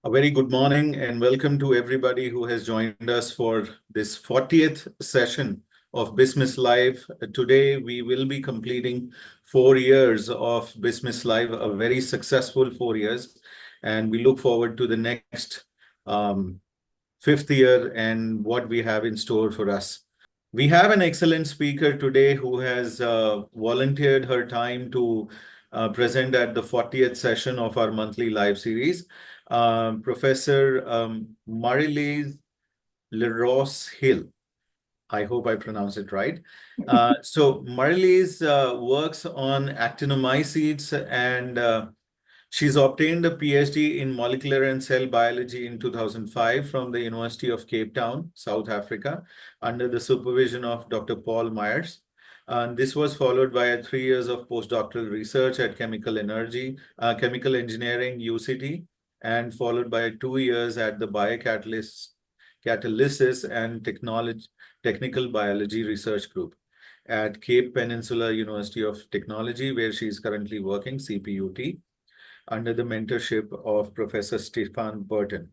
A very good morning and welcome to everybody who has joined us for this 40th session of BISMiS Live. Today, we will be completing 4 years of BISMiS Live, a very successful 4 years. And we look forward to the next fifth year and what we have in store for us. We have an excellent speaker today who has volunteered her time to present at the 40th session of our monthly live series. Professor Marilize Le Roes-Hill. I hope I pronounced it right. So Marilize works on actinomycetes and she's obtained a PhD in molecular and cell biology in 2005 from the University of Cape Town, South Africa, under the supervision of Dr. Paul Myers. This was followed by 3 years of postdoctoral research at Chemical Engineering, UCT, and followed by 2 years at the Biocatalysis and Technical Biology Research Group at Cape Peninsula University of Technology, where she is currently working, CPUT, under the mentorship of Professor Stefan Burton.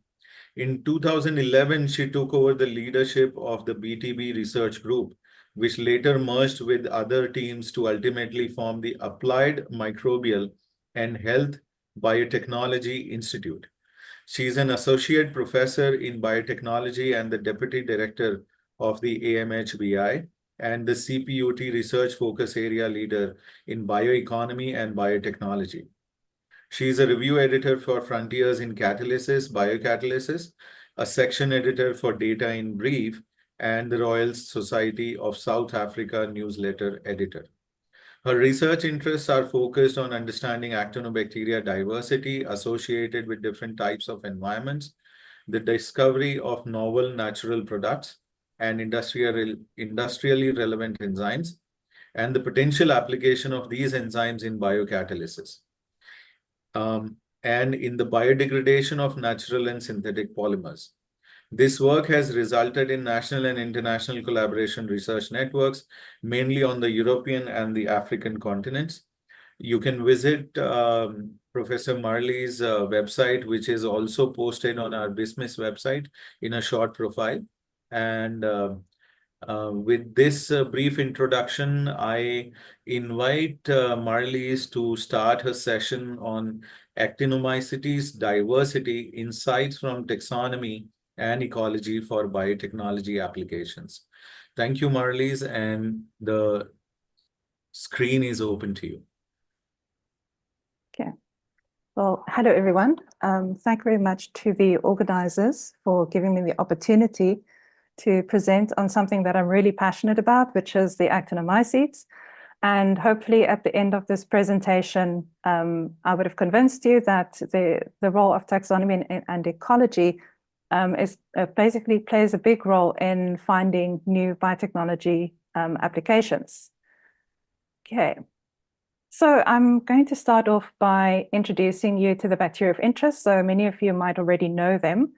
In 2011, she took over the leadership of the BTB Research Group, which later merged with other teams to ultimately form the Applied Microbial and Health Biotechnology Institute. She is an associate professor in biotechnology and the deputy director of the AMHBI and the CPUT research focus area leader in bioeconomy and biotechnology. She is a review editor for Frontiers in Catalysis, Biocatalysis, a section editor for Data in Brief, and the Royal Society of South Africa newsletter editor. Her research interests are focused on understanding actinobacteria diversity associated with different types of environments, the discovery of novel natural products and industrially relevant enzymes, and the potential application of these enzymes in biocatalysis. And in the biodegradation of natural and synthetic polymers. This work has resulted in national and international collaboration research networks, mainly on the European and the African continents. You can visit Professor Marley's website, which is also posted on our BISMiS website in a short profile. And with this brief introduction, I invite Marlies to start her session on Actinomycetes diversity, insights from taxonomy and ecology for biotechnology applications. Thank you, Marlies, and the screen is open to you. Okay. Well, hello, everyone. Thank you very much to the organizers for giving me the opportunity to present on something that I'm really passionate about, which is the actinomycetes. And hopefully at the end of this presentation, I would have convinced you that the role of taxonomy and ecology basically plays a big role in finding new biotechnology applications. Okay. So I'm going to start off by introducing you to the bacteria of interest. So many of you might already know them.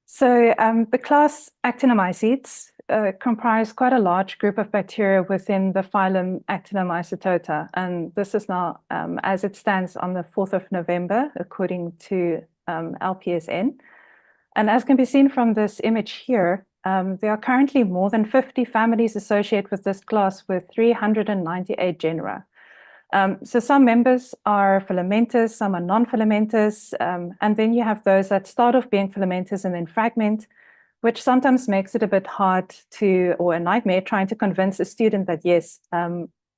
So the class Actinomycetes comprise quite a large group of bacteria within the phylum Actinomycetota. And this is now, as it stands on the 4th of November, according to LPSN. And as can be seen from this image here, there are currently more than 50 families associated with this class with 398 genera. So some members are filamentous, some are non-filamentous, and then you have those that start off being filamentous and then fragment, which sometimes makes it a bit hard to, or a nightmare, trying to convince a student that yes,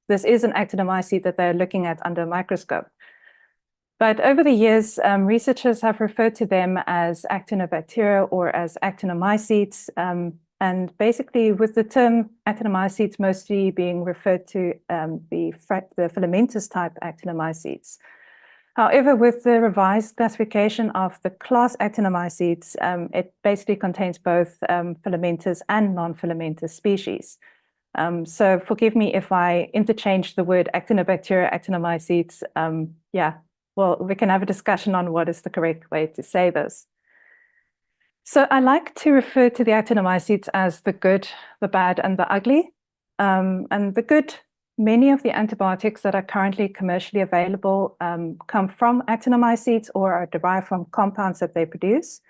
this is an actinomycete that they're looking at under a microscope. But over the years, researchers have referred to them as actinobacteria or as actinomycetes, and basically, with the term actinomycetes mostly being referred to the filamentous type actinomycetes. However, with the revised classification of the class actinomycetes, it basically contains both filamentous and non-filamentous species. So forgive me if I interchange the word actinobacteria, actinomycetes. Yeah, well, we can have a discussion on what is the correct way to say this. So I like to refer to the actinomycetes as the good, the bad, and the ugly. And the good many of the antibiotics that are currently commercially available come from actinomycetes or are derived from compounds that they produce.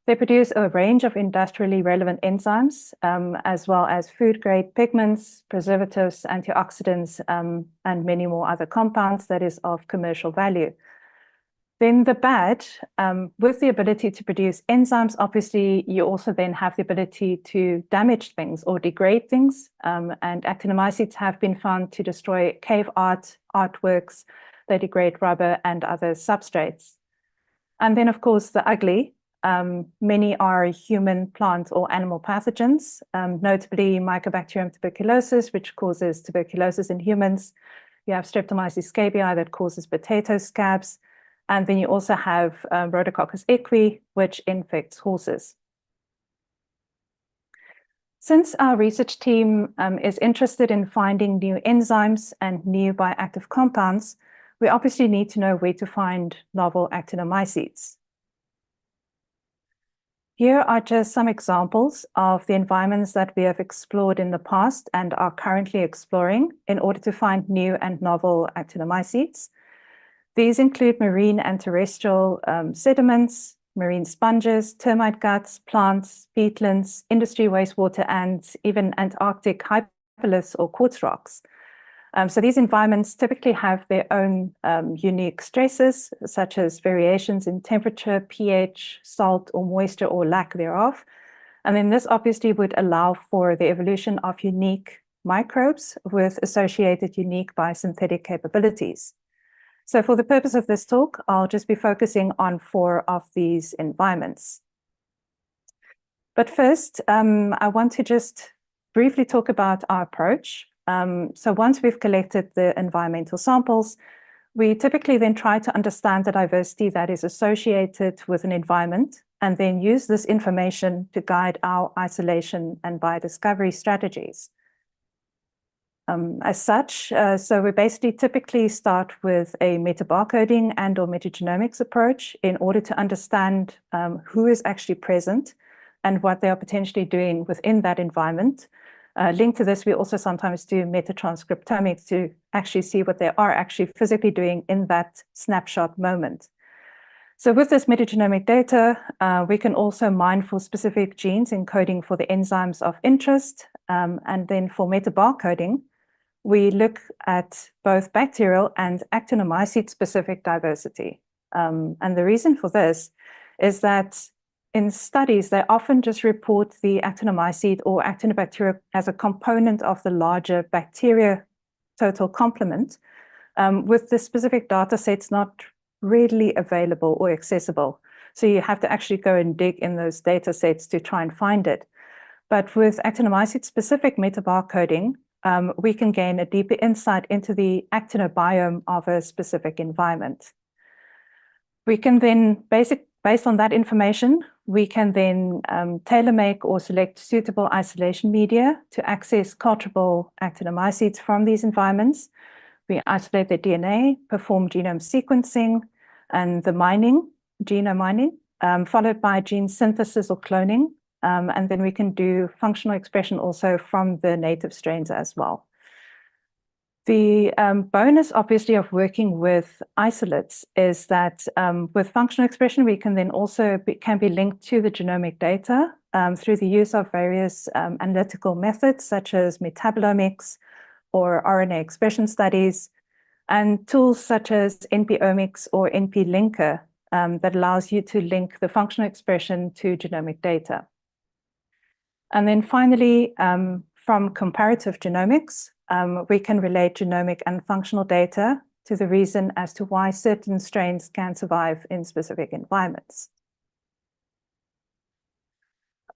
They produce a range of industrially relevant enzymes, as well as food-grade pigments, preservatives, antioxidants, and many more other compounds that is of commercial value. Then the bad, with the ability to produce enzymes, obviously, you also then have the ability to damage things or degrade things. And actinomycetes have been found to destroy cave art, artworks, they degrade rubber and other substrates. And then, of course, the ugly. Many are human, plant, or animal pathogens, notably Mycobacterium tuberculosis, which causes tuberculosis in humans. You have Streptomyces scabiei that causes potato scabs. And then you also have Rhodococcus equi, which infects horses. Since our research team is interested in finding new enzymes and new bioactive compounds, we obviously need to know where to find novel actinomycetes. Here are just some examples of the environments that we have explored in the past and are currently exploring in order to find new and novel actinomycetes. These include marine and terrestrial sediments, marine sponges, termite guts, plants, peatlands, industry wastewater, and even Antarctic hyperliths or quartz rocks. So these environments typically have their own unique stresses, such as variations in temperature, pH, salt or moisture or lack thereof. And then this obviously would allow for the evolution of unique microbes with associated unique biosynthetic capabilities. So for the purpose of this talk, I'll just be focusing on 4 of these environments. But first, I want to just briefly talk about our approach. So once we've collected the environmental samples, we typically then try to understand the diversity that is associated with an environment and then use this information to guide our isolation and biodiscovery strategies. As such, so we basically typically start with a metabarcoding and or metagenomics approach in order to understand who is actually present and what they are potentially doing within that environment. Linked to this, we also sometimes do metatranscriptomics to actually see what they are actually physically doing in that snapshot moment. So with this metagenomic data, we can also mine for specific genes encoding for the enzymes of interest. And then for metabarcoding, we look at both bacterial and actinomycete-specific diversity. And the reason for this is that in studies, they often just report the actinomycete or actinobacteria as a component of the larger bacteria total complement, with the specific data sets not readily available or accessible. So you have to actually go and dig in those data sets to try and find it. But with actinomycete-specific metabarcoding, we can gain a deeper insight into the actinobiome of a specific environment. We can then, based on that information, we can then tailor-make or select suitable isolation media to access culturable actinomycetes from these environments. We isolate their DNA, perform genome sequencing, and the mining, genome mining, followed by gene synthesis or cloning. And then we can do functional expression also from the native strains as well. The bonus, obviously, of working with isolates is that with functional expression, we can then also can be linked to the genomic data through the use of various analytical methods, such as metabolomics or RNA expression studies, and tools such as NP-omics or NP-linker that allows you to link the functional expression to genomic data. And then finally, from comparative genomics, we can relate genomic and functional data to the reason as to why certain strains can survive in specific environments.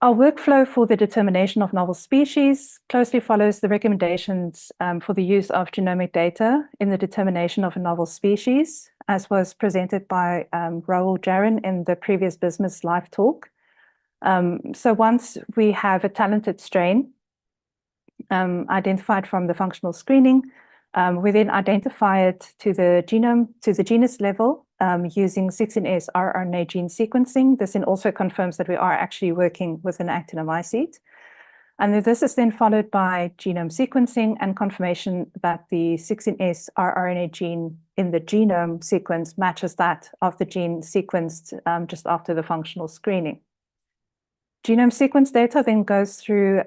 Our workflow for the determination of novel species closely follows the recommendations for the use of genomic data in the determination of a novel species, as was presented by Rahul Jaran in the previous BISMiS live talk. So once we have a talented strain identified from the functional screening, we then identify it to the genome, to the genus level using 16S rRNA gene sequencing. This then also confirms that we are actually working with an actinomycete. And this is then followed by genome sequencing and confirmation that the 16S rRNA gene in the genome sequence matches that of the gene sequenced just after the functional screening. Genome sequence data then goes through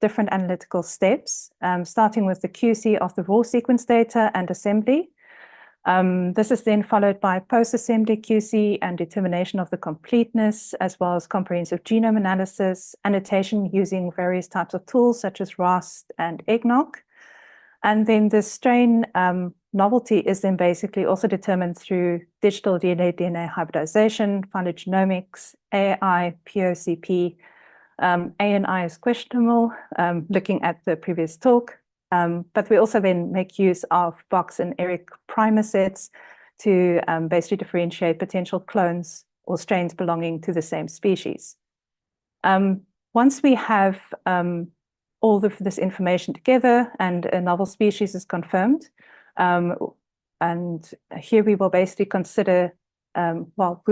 different analytical steps, starting with the QC of the raw sequence data and assembly. This is then followed by post-assembly QC and determination of the completeness, as well as comprehensive genome analysis, annotation using various types of tools such as RAST and eggnog. And then the strain novelty is then basically also determined through digital DNA hybridization, phylogenomics, AI, POCP. ANI is questionable, looking at the previous talk. But we also then make use of Box and Eric primer sets to basically differentiate potential clones or strains belonging to the same species. Once we have all of this information together and a novel species is confirmed, and here we will basically consider, we'll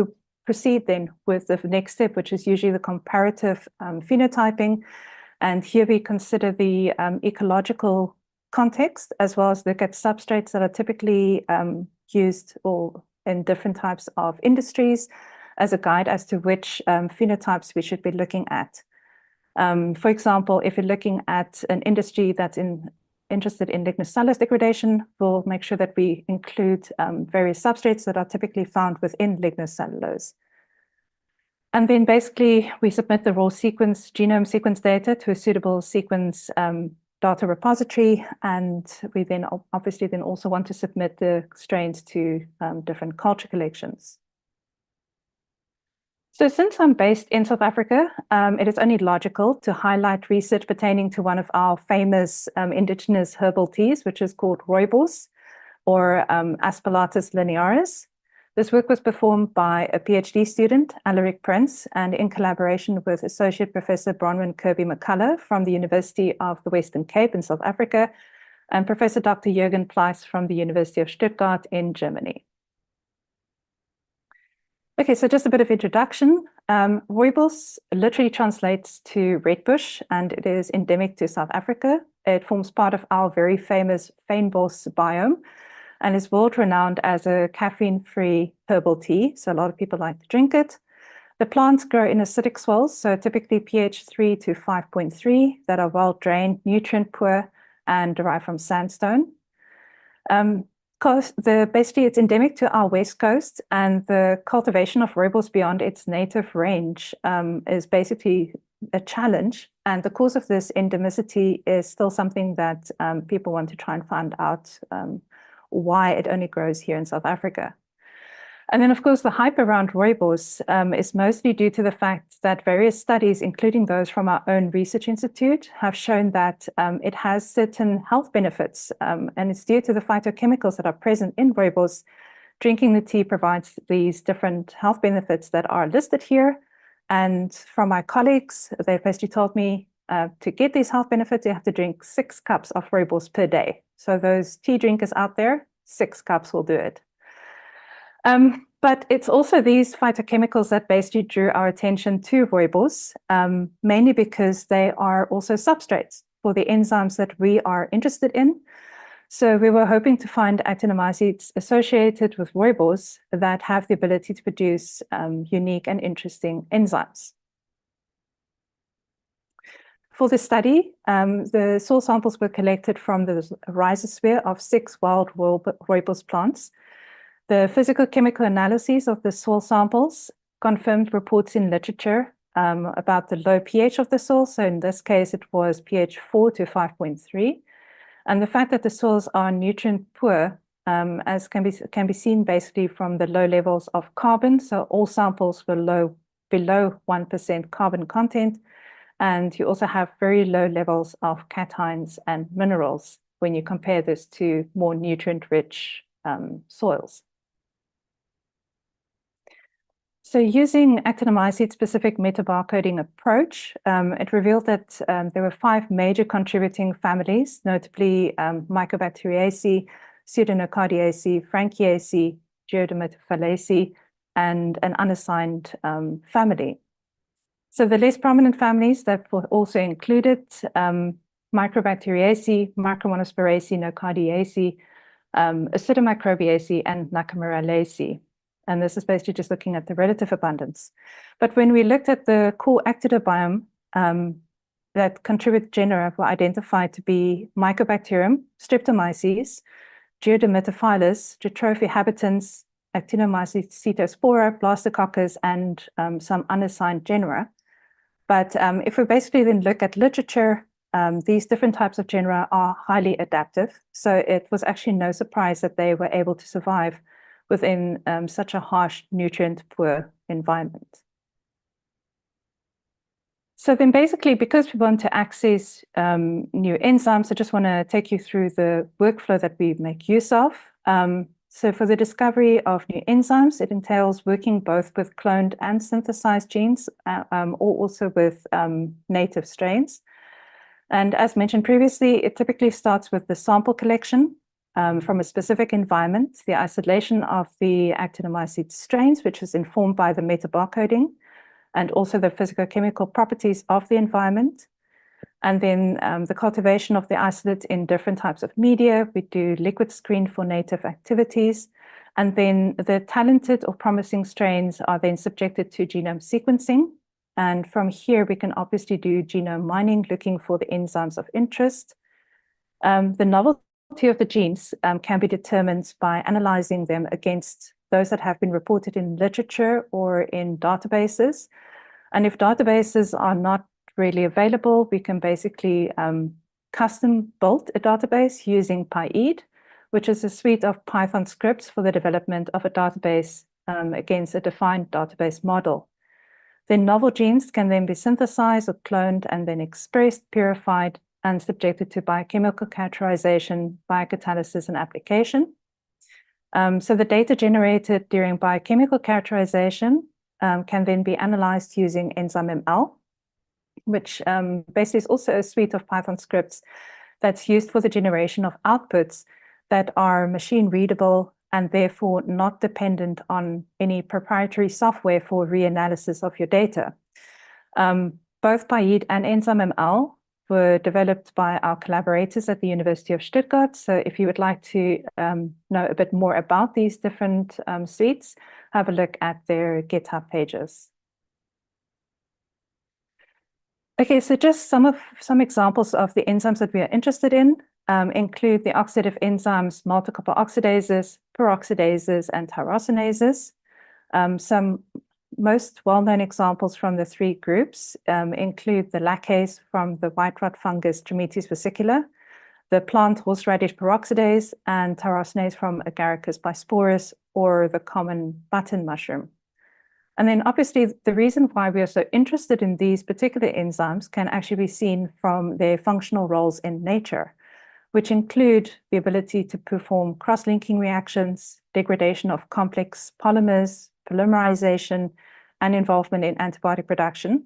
proceed then with the next step, which is usually the comparative phenotyping. And here we consider the ecological context, as well as look at substrates that are typically used or in different types of industries as a guide as to which phenotypes we should be looking at. For example, if you're looking at an industry that's interested in lignocellulose degradation, we'll make sure that we include various substrates that are typically found within lignocellulose. And then basically we submit the raw sequence, genome sequence data to a suitable sequence data repository. And we then obviously then also want to submit the strains to different culture collections. So since I'm based in South Africa, it is only logical to highlight research pertaining to one of our famous indigenous herbal teas, which is called rooibos, or Aspergillus linearis. This work was performed by a PhD student, Alaric Prince, and in collaboration with Associate Professor Bronwyn Kirby McCullough from the University of the Western Cape in South Africa, and Professor Dr. Jürgen Pleiss from the University of Stuttgart in Germany. Okay, so just a bit of introduction. Rooibos literally translates to red bush, and it is endemic to South Africa. It forms part of our very famous fynbos biome, and is world-renowned as a caffeine-free herbal tea, so a lot of people like to drink it. The plants grow in acidic soils, so typically pH 3 to 5.3, that are well-drained, nutrient-poor, and derived from sandstone. Basically, it's endemic to our west coast, and the cultivation of rooibos beyond its native range is basically a challenge. And the cause of this endemicity is still something that people want to try and find out why it only grows here in South Africa. And then, of course, the hype around rooibos is mostly due to the fact that various studies, including those from our own research institute, have shown that it has certain health benefits, and it's due to the phytochemicals that are present in rooibos. Drinking the tea provides these different health benefits that are listed here. And from my colleagues, they've basically told me to get these health benefits, you have to drink 6 cups of rooibos per day. So those tea drinkers out there, 6 cups will do it. But it's also these phytochemicals that basically drew our attention to rooibos, mainly because they are also substrates for the enzymes that we are interested in. So we were hoping to find actinomycetes associated with rooibos that have the ability to produce unique and interesting enzymes. For the study, the soil samples were collected from the rhizosphere of 6 wild rooibos plants. The physicochemical analyses of the soil samples confirmed reports in literature about the low pH of the soil. So in this case, it was pH 4 to 5.3. And the fact that the soils are nutrient poor, as can be seen basically from the low levels of carbon. So all samples were below 1% carbon content. And you also have very low levels of cations and minerals when you compare this to more nutrient-rich soils. So using actinomycete-specific metabarcoding approach, it revealed that there were 5 major contributing families, notably Mycobacteriaceae, Pseudonocardiaceae, Franchiaceae, Geodermatophalaceae, and an unassigned family. So the less prominent families that were also included, Microbacteriaceae, Micromonospiraceae, Nocardiaceae, Acidomicrobiaceae, and Nakamuralaceae. And this is basically just looking at the relative abundance. But when we looked at the core actinobiome, that contribute genera were identified to be Mycobacterium, Streptomyces, Geodermatophilus, Jatrophy habitans, Actinomycetes, Blastococcus, and some unassigned genera. But if we basically then look at literature, these different types of genera are highly adaptive. So it was actually no surprise that they were able to survive within such a harsh, nutrient-poor environment. So then basically, because we want to access new enzymes, I just want to take you through the workflow that we make use of. So for the discovery of new enzymes, it entails working both with cloned and synthesized genes, or also with native strains. And as mentioned previously, it typically starts with the sample collection from a specific environment, the isolation of the Actinomycetes strains, which is informed by the metabarcoding, and also the physicochemical properties of the environment. And then the cultivation of the isolate in different types of media. We do liquid screen for native activities. And then the talented or promising strains are then subjected to genome sequencing. And from here, we can obviously do genome mining, looking for the enzymes of interest. The novelty of the genes can be determined by analyzing them against those that have been reported in literature or in databases. And if databases are not really available, we can basically custom build a database using PyEd, which is a suite of Python scripts for the development of a database against a defined database model. Then novel genes can then be synthesized or cloned and then expressed, purified, and subjected to biochemical characterization, biocatalysis, and application. So the data generated during biochemical characterization can then be analyzed using EnzymeML, which basically is also a suite of Python scripts that's used for the generation of outputs that are machine readable and therefore not dependent on any proprietary software for reanalysis of your data. Both PyEd and EnzymeML were developed by our collaborators at the University of Stuttgart. So if you would like to know a bit more about these different suites, have a look at their GitHub pages. Okay, so just some examples of the enzymes that we are interested in include the oxidative enzymes, multi-copper oxidases, peroxidases, and tyrosinase. Some most well-known examples from the three groups include the lacase from the white rot fungus Trametes vesicular, the plant horseradish peroxidase, and tyrosinase from Agaricus bisporus, or the common button mushroom. And then obviously the reason why we are so interested in these particular enzymes can actually be seen from their functional roles in nature, which include the ability to perform cross-linking reactions, degradation of complex polymers, polymerization, and involvement in antibody production.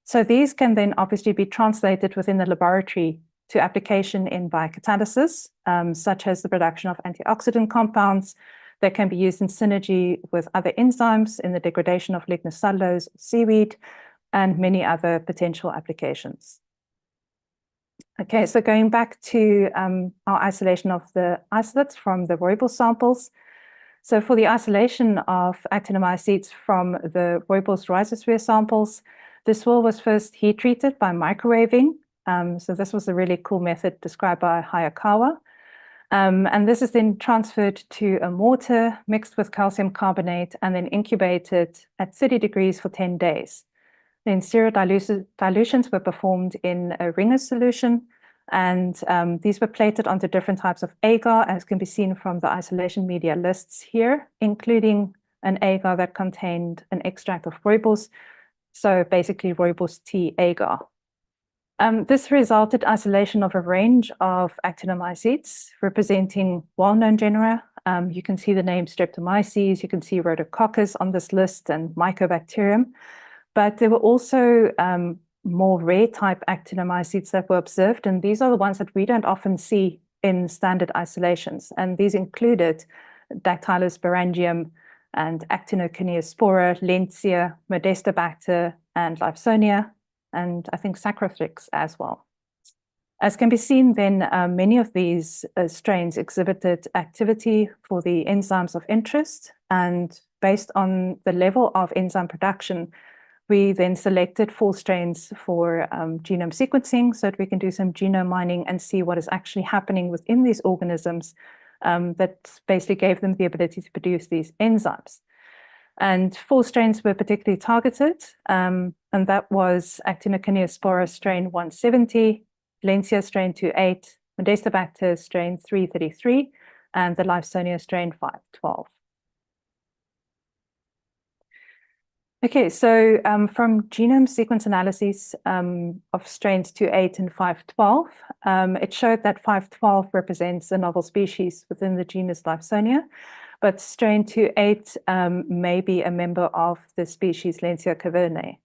So these can then obviously be translated within the laboratory to application in biocatalysis, such as the production of antioxidant compounds that can be used in synergy with other enzymes in the degradation of lignocellulose, seaweed, and many other potential applications. Okay, so going back to our isolation of the isolates from the Roybal samples. So for the isolation of Actinomycetes from the Roybal's rhizosphere samples, this wool was first heat treated by microwaving. So this was a really cool method described by Hayakawa. And this is then transferred to a mortar mixed with calcium carbonate and then incubated at 30 degrees for 10 days. Then dilutions were performed in a Ringer solution, and these were plated onto different types of agar, as can be seen from the isolation media lists here, including an agar that contained an extract of rooibos, so basically rooibos tea agar. This resulted isolation of a range of Actinomycetes representing well-known genera. You can see the name Streptomyces, you can see Rhodococcus on this list, and Mycobacterium. But there were also more rare type Actinomycetes that were observed, and these are the ones that we don't often see in standard isolations. And these included Dactylus sporangium and Actinokineospora, Lentzia, Modestobacter, and Lifesonia, and I think Sacrothrix as well. As can be seen, then many of these strains exhibited activity for the enzymes of interest, and based on the level of enzyme production, we then selected 4 strains for genome sequencing so that we can do some genome mining and see what is actually happening within these organisms that basically gave them the ability to produce these enzymes. And 4 strains were particularly targeted, and that was Actinochiniaspora strain 170, Lancia strain 28, Modestobacter strain 333, and the Lifesonia strain 512. Okay, so from genome sequence analyses of strains 28 and 512, it showed that 512 represents a novel species within the genus Lifesonia, but strain 28 may be a member of the species Lancia cavernae.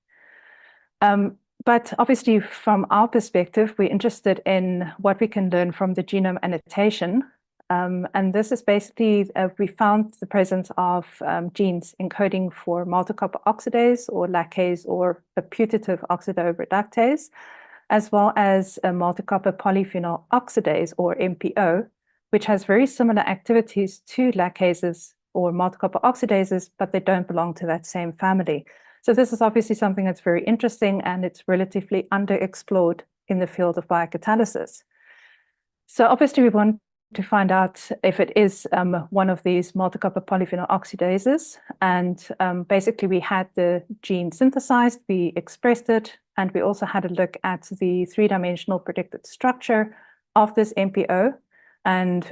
But obviously, from our perspective, we're interested in what we can learn from the genome annotation. And this is basically, we found the presence of genes encoding for multicopper oxidase or lactase or a putative oxidoreductase, as well as a multicopper polyphenol oxidase or MPO, which has very similar activities to lactases or multicopper oxidases, but they don't belong to that same family. So this is obviously something that's very interesting, and it's relatively underexplored in the field of biocatalysis. So obviously we want to find out if it is one of these multicopper polyphenol oxidases. And basically we had the gene synthesized, we expressed it, and we also had a look at the 3-dimensional predicted structure of this MPO. And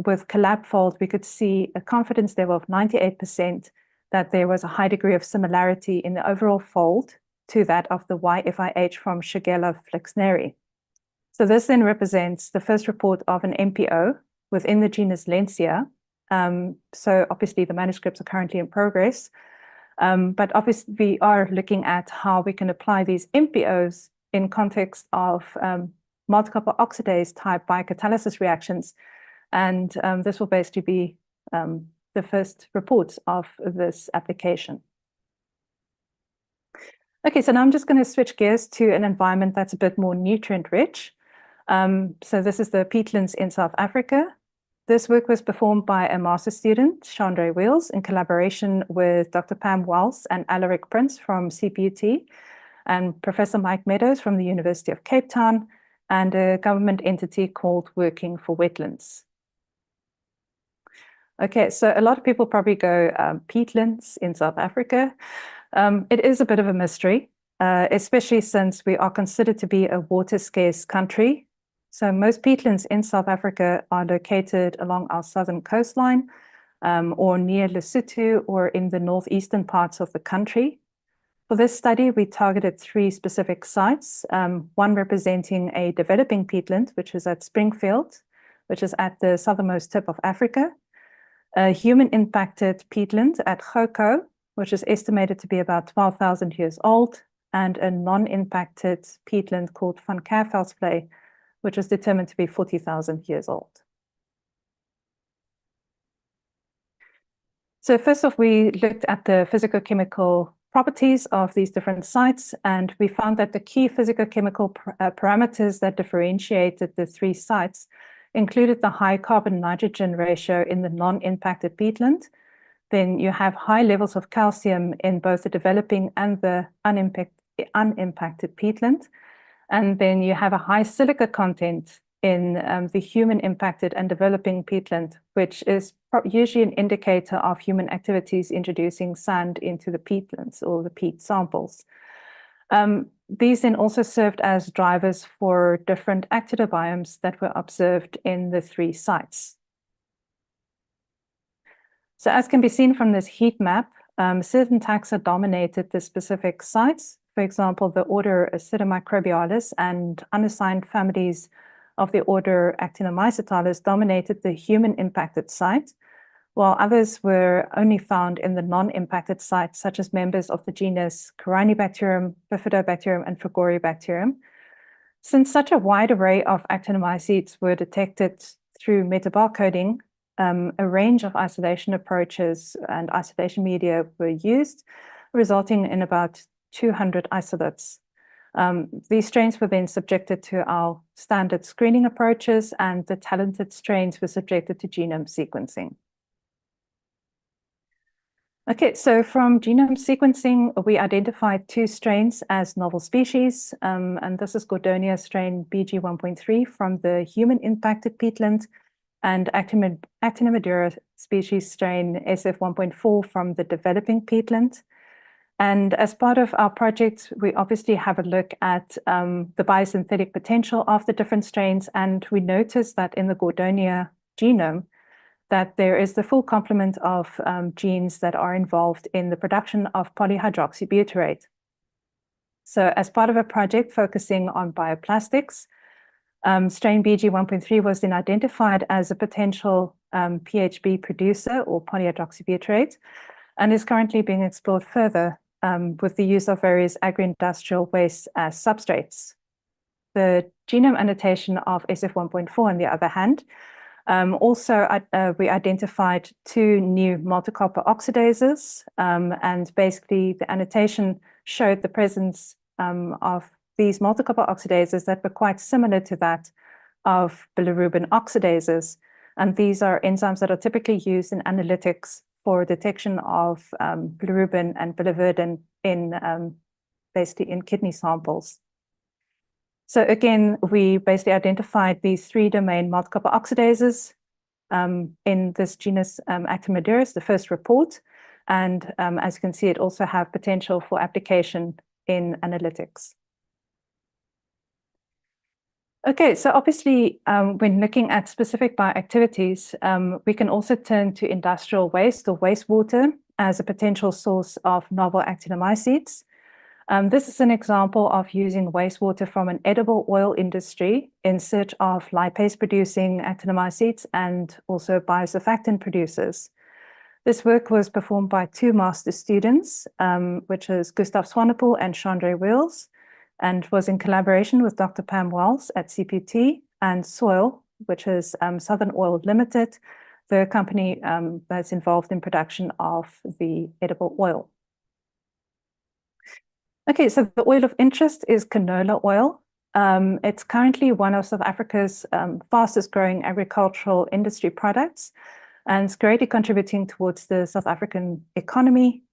with CollabFold, we could see a confidence level of 98% that there was a high degree of similarity in the overall fold to that of the YFIH from Shigella flexneri. So this then represents the first report of an MPO within the genus Lancia. So obviously the manuscripts are currently in progress, but obviously we are looking at how we can apply these MPOs in context of multicopper oxidase type biocatalysis reactions. And this will basically be the first reports of this application. Okay, so now I'm just going to switch gears to an environment that's a bit more nutrient rich. So this is the peatlands in South Africa. This work was performed by a master's student, Chandra Wheels, in collaboration with Dr. Pam Wells and Alaric Prince from CPUT, and Professor Mike Meadows from the University of Cape Town, and a government entity called Working for Wetlands. Okay, so a lot of people probably go peatlands in South Africa. It is a bit of a mystery, especially since we are considered to be a water-scarce country. So most peatlands in South Africa are located along our southern coastline or near Lesotho or in the northeastern parts of the country. For this study, we targeted 3 specific sites, one representing a developing peatland, which is at Springfield, which is at the southernmost tip of Africa, a human-impacted peatland at Goko, which is estimated to be about 12,000 years old, and a non-impacted peatland called Van Kerveldsvlei, which is determined to be 40,000 years old. So first off, we looked at the physicochemical properties of these different sites, and we found that the key physicochemical parameters that differentiated the 3 sites included the high carbon-nitrogen ratio in the non-impacted peatland. Then you have high levels of calcium in both the developing and the unimpacted peatland. And then you have a high silica content in the human-impacted and developing peatland, which is usually an indicator of human activities introducing sand into the peatlands or the peat samples. These then also served as drivers for different actinobiomes that were observed in the 3 sites. So as can be seen from this heat map, certain taxa dominated the specific sites. For example, the order Acidomicrobialis and unassigned families of the order Actinomycetes dominated the human-impacted site, while others were only found in the non-impacted sites, such as members of the genus Corynebacterium, Bifidobacterium, and Fragoribacterium. Since such a wide array of Actinomycetes were detected through metabarcoding, a range of isolation approaches and isolation media were used, resulting in about 200 isolates. These strains were then subjected to our standard screening approaches, and the talented strains were subjected to genome sequencing. Okay, so from genome sequencing, we identified 2 strains as novel species, and this is Gordonia strain BG1.3 from the human-impacted peatland, and Actinomycetes species strain SF1.4 from the developing peatland. And as part of our project, we obviously have a look at the biosynthetic potential of the different strains, and we noticed that in the Gordonia genome, that there is the full complement of genes that are involved in the production of polyhydroxybutyrate. So as part of a project focusing on bioplastics, strain BG1.3 was then identified as a potential PHB producer or polyhydroxybutyrate, and is currently being explored further with the use of various agri-industrial wastes as substrates. The genome annotation of SF1.4, on the other hand, also, we identified 2 new multi-copper oxidases, and basically the annotation showed the presence of these multi-copper oxidases that were quite similar to that of bilirubin oxidases. And these are enzymes that are typically used in analytics for detection of bilirubin and biliverdin in basically in kidney samples. So again, we basically identified these 3-domain multi-copper oxidases in this genus Actinomycetes, the first report. And as you can see, it also have potential for application in analytics. Okay, so obviously, when looking at specific bioactivities, we can also turn to industrial waste or wastewater as a potential source of novel actinomycetes. This is an example of using wastewater from an edible oil industry in search of lipase-producing actinomycetes and also biosurfactant producers. This work was performed by 2 master students, which is Gustav Swanepoel and Chandra Wills, and was in collaboration with Dr. Pam Wells at CPT and Soil, which is Southern Oil Limited, the company that's involved in production of the edible oil. Okay, so the oil of interest is canola oil. It's currently one of South Africa's fastest growing agricultural industry products, and it's greatly contributing towards the South African economy.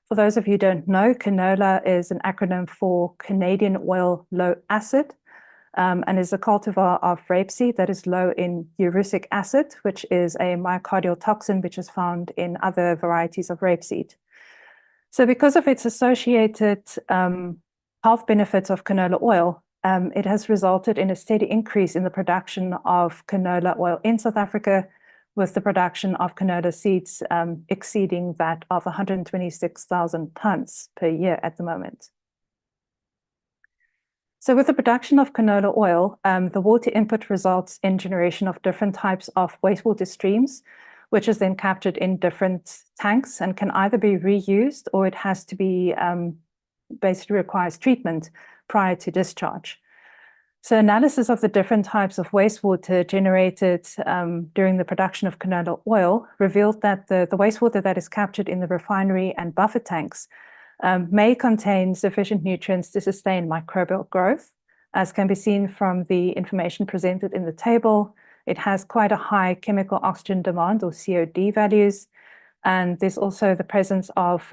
For those of you who don't know, canola is an acronym for Canadian oil low acid, and is a cultivar of rapeseed that is low in urusic acid, which is a myocardial toxin which is found in other varieties of rapeseed. So because of its associated health benefits of canola oil, it has resulted in a steady increase in the production of canola oil in South Africa, with the production of canola seeds exceeding that of 126,000 tons per year at the moment. So with the production of canola oil, the water input results in generation of different types of wastewater streams, which is then captured in different tanks and can either be reused or it has to be basically requires treatment prior to discharge. So analysis of the different types of wastewater generated during the production of canola oil revealed that the wastewater that is captured in the refinery and buffer tanks may contain sufficient nutrients to sustain microbial growth, as can be seen from the information presented in the table. It has quite a high chemical oxygen demand or COD values. And there's also the presence of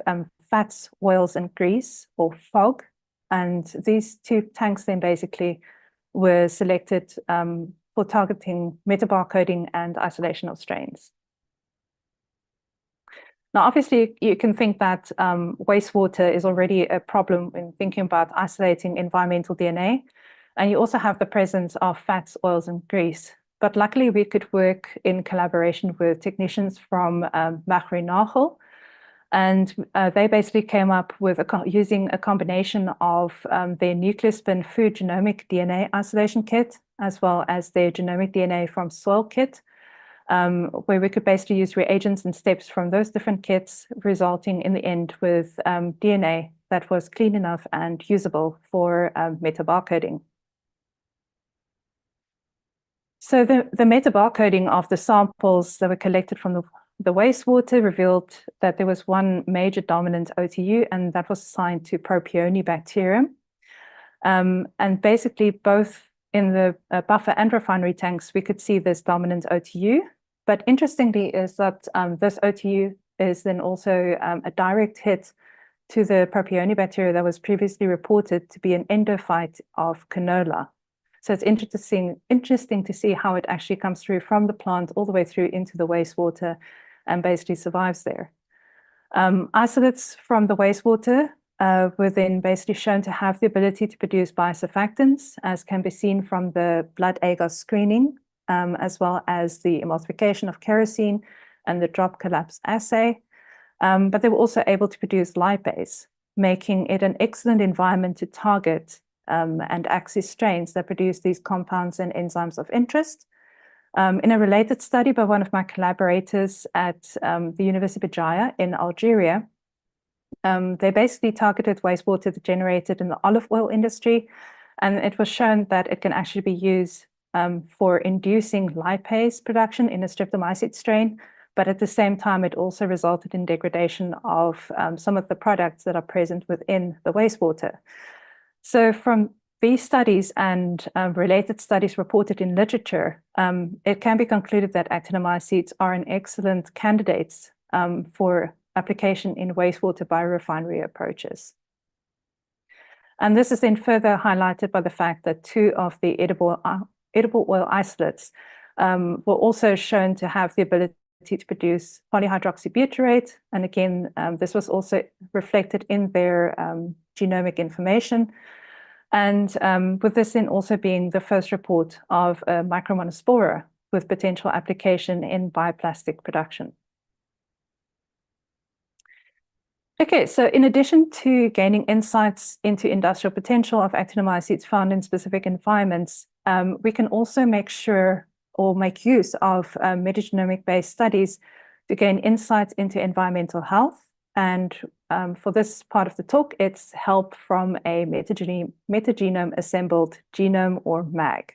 fats, oils, and grease or FOG. And these 2 tanks then basically were selected for targeting metabar coding and isolation of strains. Now, obviously, you can think that wastewater is already a problem when thinking about isolating environmental DNA. And you also have the presence of fats, oils, and grease. But luckily, we could work in collaboration with technicians from Marilize, and they basically came up with using a combination of their nuclear spin food genomic DNA isolation kit, as well as their genomic DNA from soil kit, where we could basically use reagents and steps from those different kits, resulting in the end with DNA that was clean enough and usable for metabar coding. So the metabar coding of the samples that were collected from the wastewater revealed that there was one major dominant OTU, and that was assigned to Propionibacterium. And basically, both in the buffer and refinery tanks, we could see this dominant OTU. But interestingly is that this OTU is then also a direct hit to the Propionibacteria that was previously reported to be an endophyte of canola. So it's interesting to see how it actually comes through from the plant all the way through into the wastewater and basically survives there. Isolates from the wastewater were then basically shown to have the ability to produce biosurfactants, as can be seen from the blood agar screening, as well as the emulsification of kerosene and the drop collapse assay. But they were also able to produce lipase, making it an excellent environment to target and access strains that produce these compounds and enzymes of interest. In a related study by one of my collaborators at the University of Bijaya in Algeria, they basically targeted wastewater generated in the olive oil industry, and it was shown that it can actually be used for inducing lipase production in a streptomycete strain, but at the same time, it also resulted in degradation of some of the products that are present within the wastewater. So from these studies and related studies reported in literature, it can be concluded that actinomycetes are an excellent candidates for application in wastewater biorefinery approaches. And this is then further highlighted by the fact that 2 of the edible oil isolates were also shown to have the ability to produce polyhydroxybutyrate. And again, this was also reflected in their genomic information. And with this then also being the first report of a micromonospora with potential application in bioplastic production. Okay, so in addition to gaining insights into industrial potential of actinomycetes found in specific environments, we can also make sure or make use of metagenomic-based studies to gain insights into environmental health. And for this part of the talk, it's help from a metagenome assembled genome, or MAG.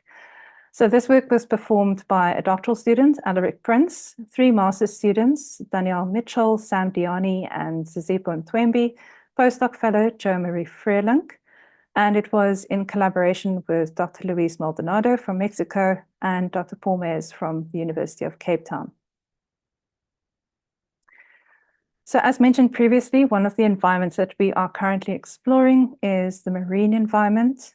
So this work was performed by a doctoral student, Alaric Prince, 3 master's students, Danielle Mitchell, Sam Diani, and Zizipo Ntwembi, postdoc fellow Jo Marie Freerlink. And it was in collaboration with Dr. Luis Maldonado from Mexico and Dr. Paul Mayers from the University of Cape Town. So as mentioned previously, one of the environments that we are currently exploring is the marine environment.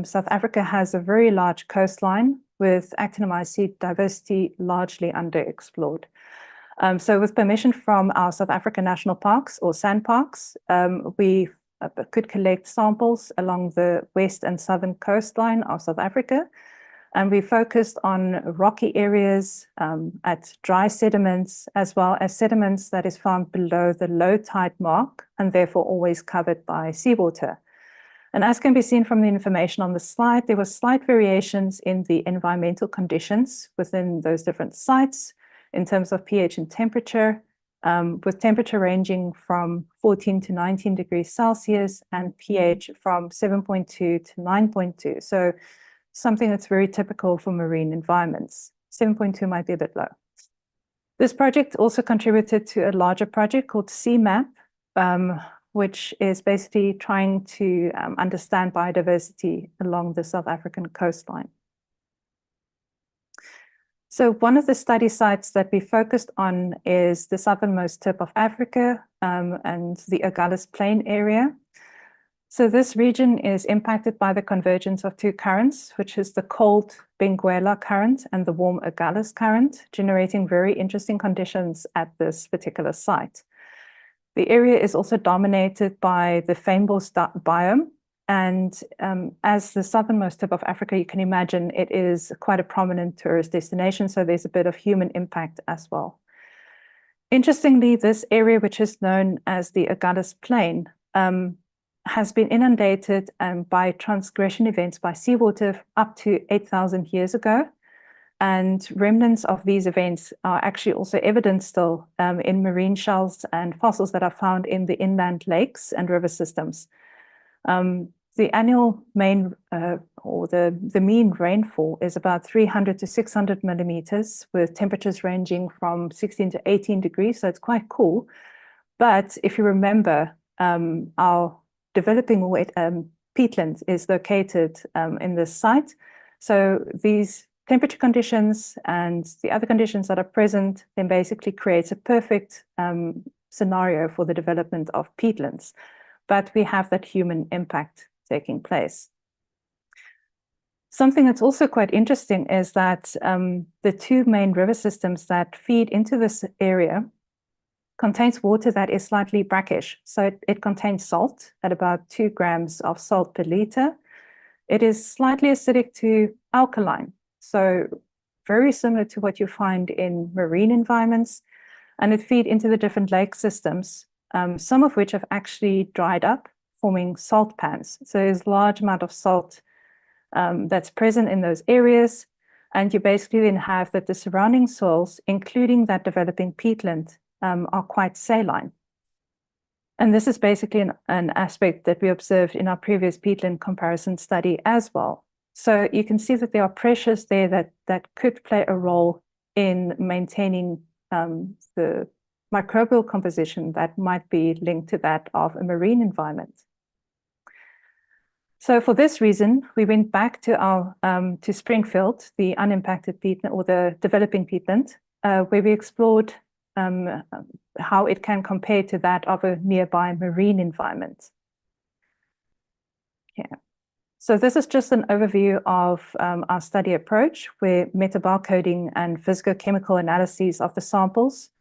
South Africa has a very large coastline with actinomycete diversity largely underexplored. So with permission from our South African national parks, or SANParks, we could collect samples along the west and southern coastline of South Africa. And we focused on rocky areas at dry sediments, as well as sediments that is found below the low tide mark and therefore always covered by seawater. And as can be seen from the information on the slide, there were slight variations in the environmental conditions within those different sites in terms of pH and temperature, with temperature ranging from 14 to 19 degrees Celsius and pH from 7.2 to 9.2. So something that's very typical for marine environments. 7.2 might be a bit low. This project also contributed to a larger project called CMAP, which is basically trying to understand biodiversity along the South African coastline. So one of the study sites that we focused on is the southernmost tip of Africa and the Agulhas Plain area. So this region is impacted by the convergence of 2 currents, which is the cold Benguela current and the warm Agulhas current, generating very interesting conditions at this particular site. The area is also dominated by the fynbos biome. And as the southernmost tip of Africa, you can imagine it is quite a prominent tourist destination. So there's a bit of human impact as well. Interestingly, this area, which is known as the Agulhas Plain, has been inundated by transgression events by seawater up to 8,000 years ago. And remnants of these events are actually also evident still in marine shells and fossils that are found in the inland lakes and river systems. the annual or the mean rainfall is about 300 to 600 millimeters, with temperatures ranging from 16 to 18 degrees, so it's quite cool. But if you remember, our developing peatland is located in this site. So these temperature conditions and the other conditions that are present then basically creates a perfect scenario for the development of peatlands. But we have that human impact taking place. Something that's also quite interesting is that the two main river systems that feed into this area contains water that is slightly brackish. So it contains salt at about 2 grams of salt per liter. It is slightly acidic to alkaline, so very similar to what you find in marine environments. And it feeds into the different lake systems, some of which have actually dried up, forming salt pans. So there's a large amount of salt that's present in those areas. And you basically then have that the surrounding soils, including that developing peatland, are quite saline. And this is basically an aspect that we observed in our previous peatland comparison study as well. So you can see that there are pressures there that could play a role in maintaining the microbial composition that might be linked to that of a marine environment. So for this reason, we went back to Springfield, the unimpacted peatland or the developing peatland, where we explored how it can compare to that of a nearby marine environment. Yeah. So this is just an overview of our study approach, where metabarcoding and physicochemical analyses of the samples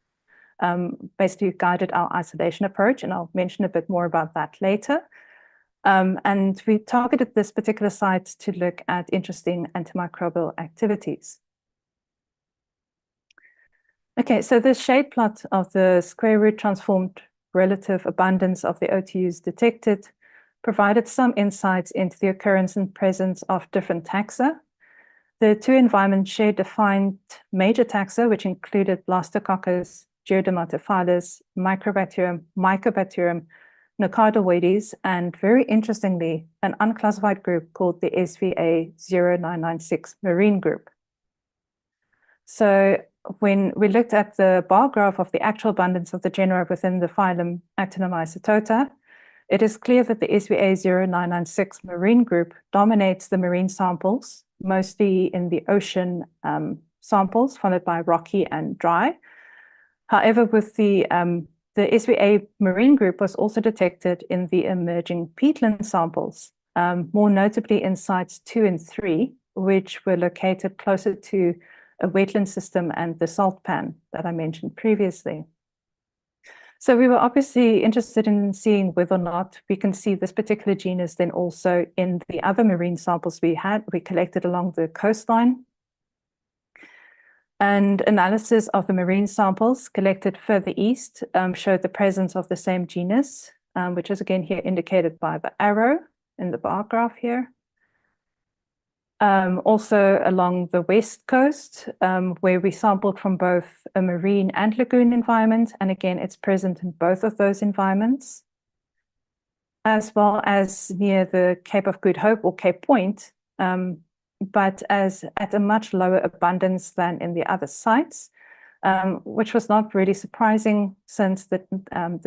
basically guided our isolation approach, and I'll mention a bit more about that later. And we targeted this particular site to look at interesting antimicrobial activities. Okay, so the shade plot of the square root transformed relative abundance of the OTUs detected provided some insights into the occurrence and presence of different taxa. The two environments shared defined major taxa, which included Blastococcus, Geodermatophilus, Microbacterium, Mycobacterium, Nocardoides, and very interestingly, an unclassified group called the SVA0996 marine group. So when we looked at the bar graph of the actual abundance of the genera within the phylum Actinomycetota, it is clear that the SVA0996 marine group dominates the marine samples, mostly in the ocean samples, followed by rocky and dry. However, with the SVA marine group was also detected in the emerging peatland samples, more notably in sites 2 and 3, which were located closer to a wetland system and the salt pan that I mentioned previously. So we were obviously interested in seeing whether or not we can see this particular genus then also in the other marine samples we collected along the coastline. And analysis of the marine samples collected further east showed the presence of the same genus, which is again here indicated by the arrow in the bar graph here. Also along the west coast, where we sampled from both a marine and lagoon environment, and again, it's present in both of those environments, as well as near the Cape of Good Hope or Cape Point, but at a much lower abundance than in the other sites, which was not really surprising since the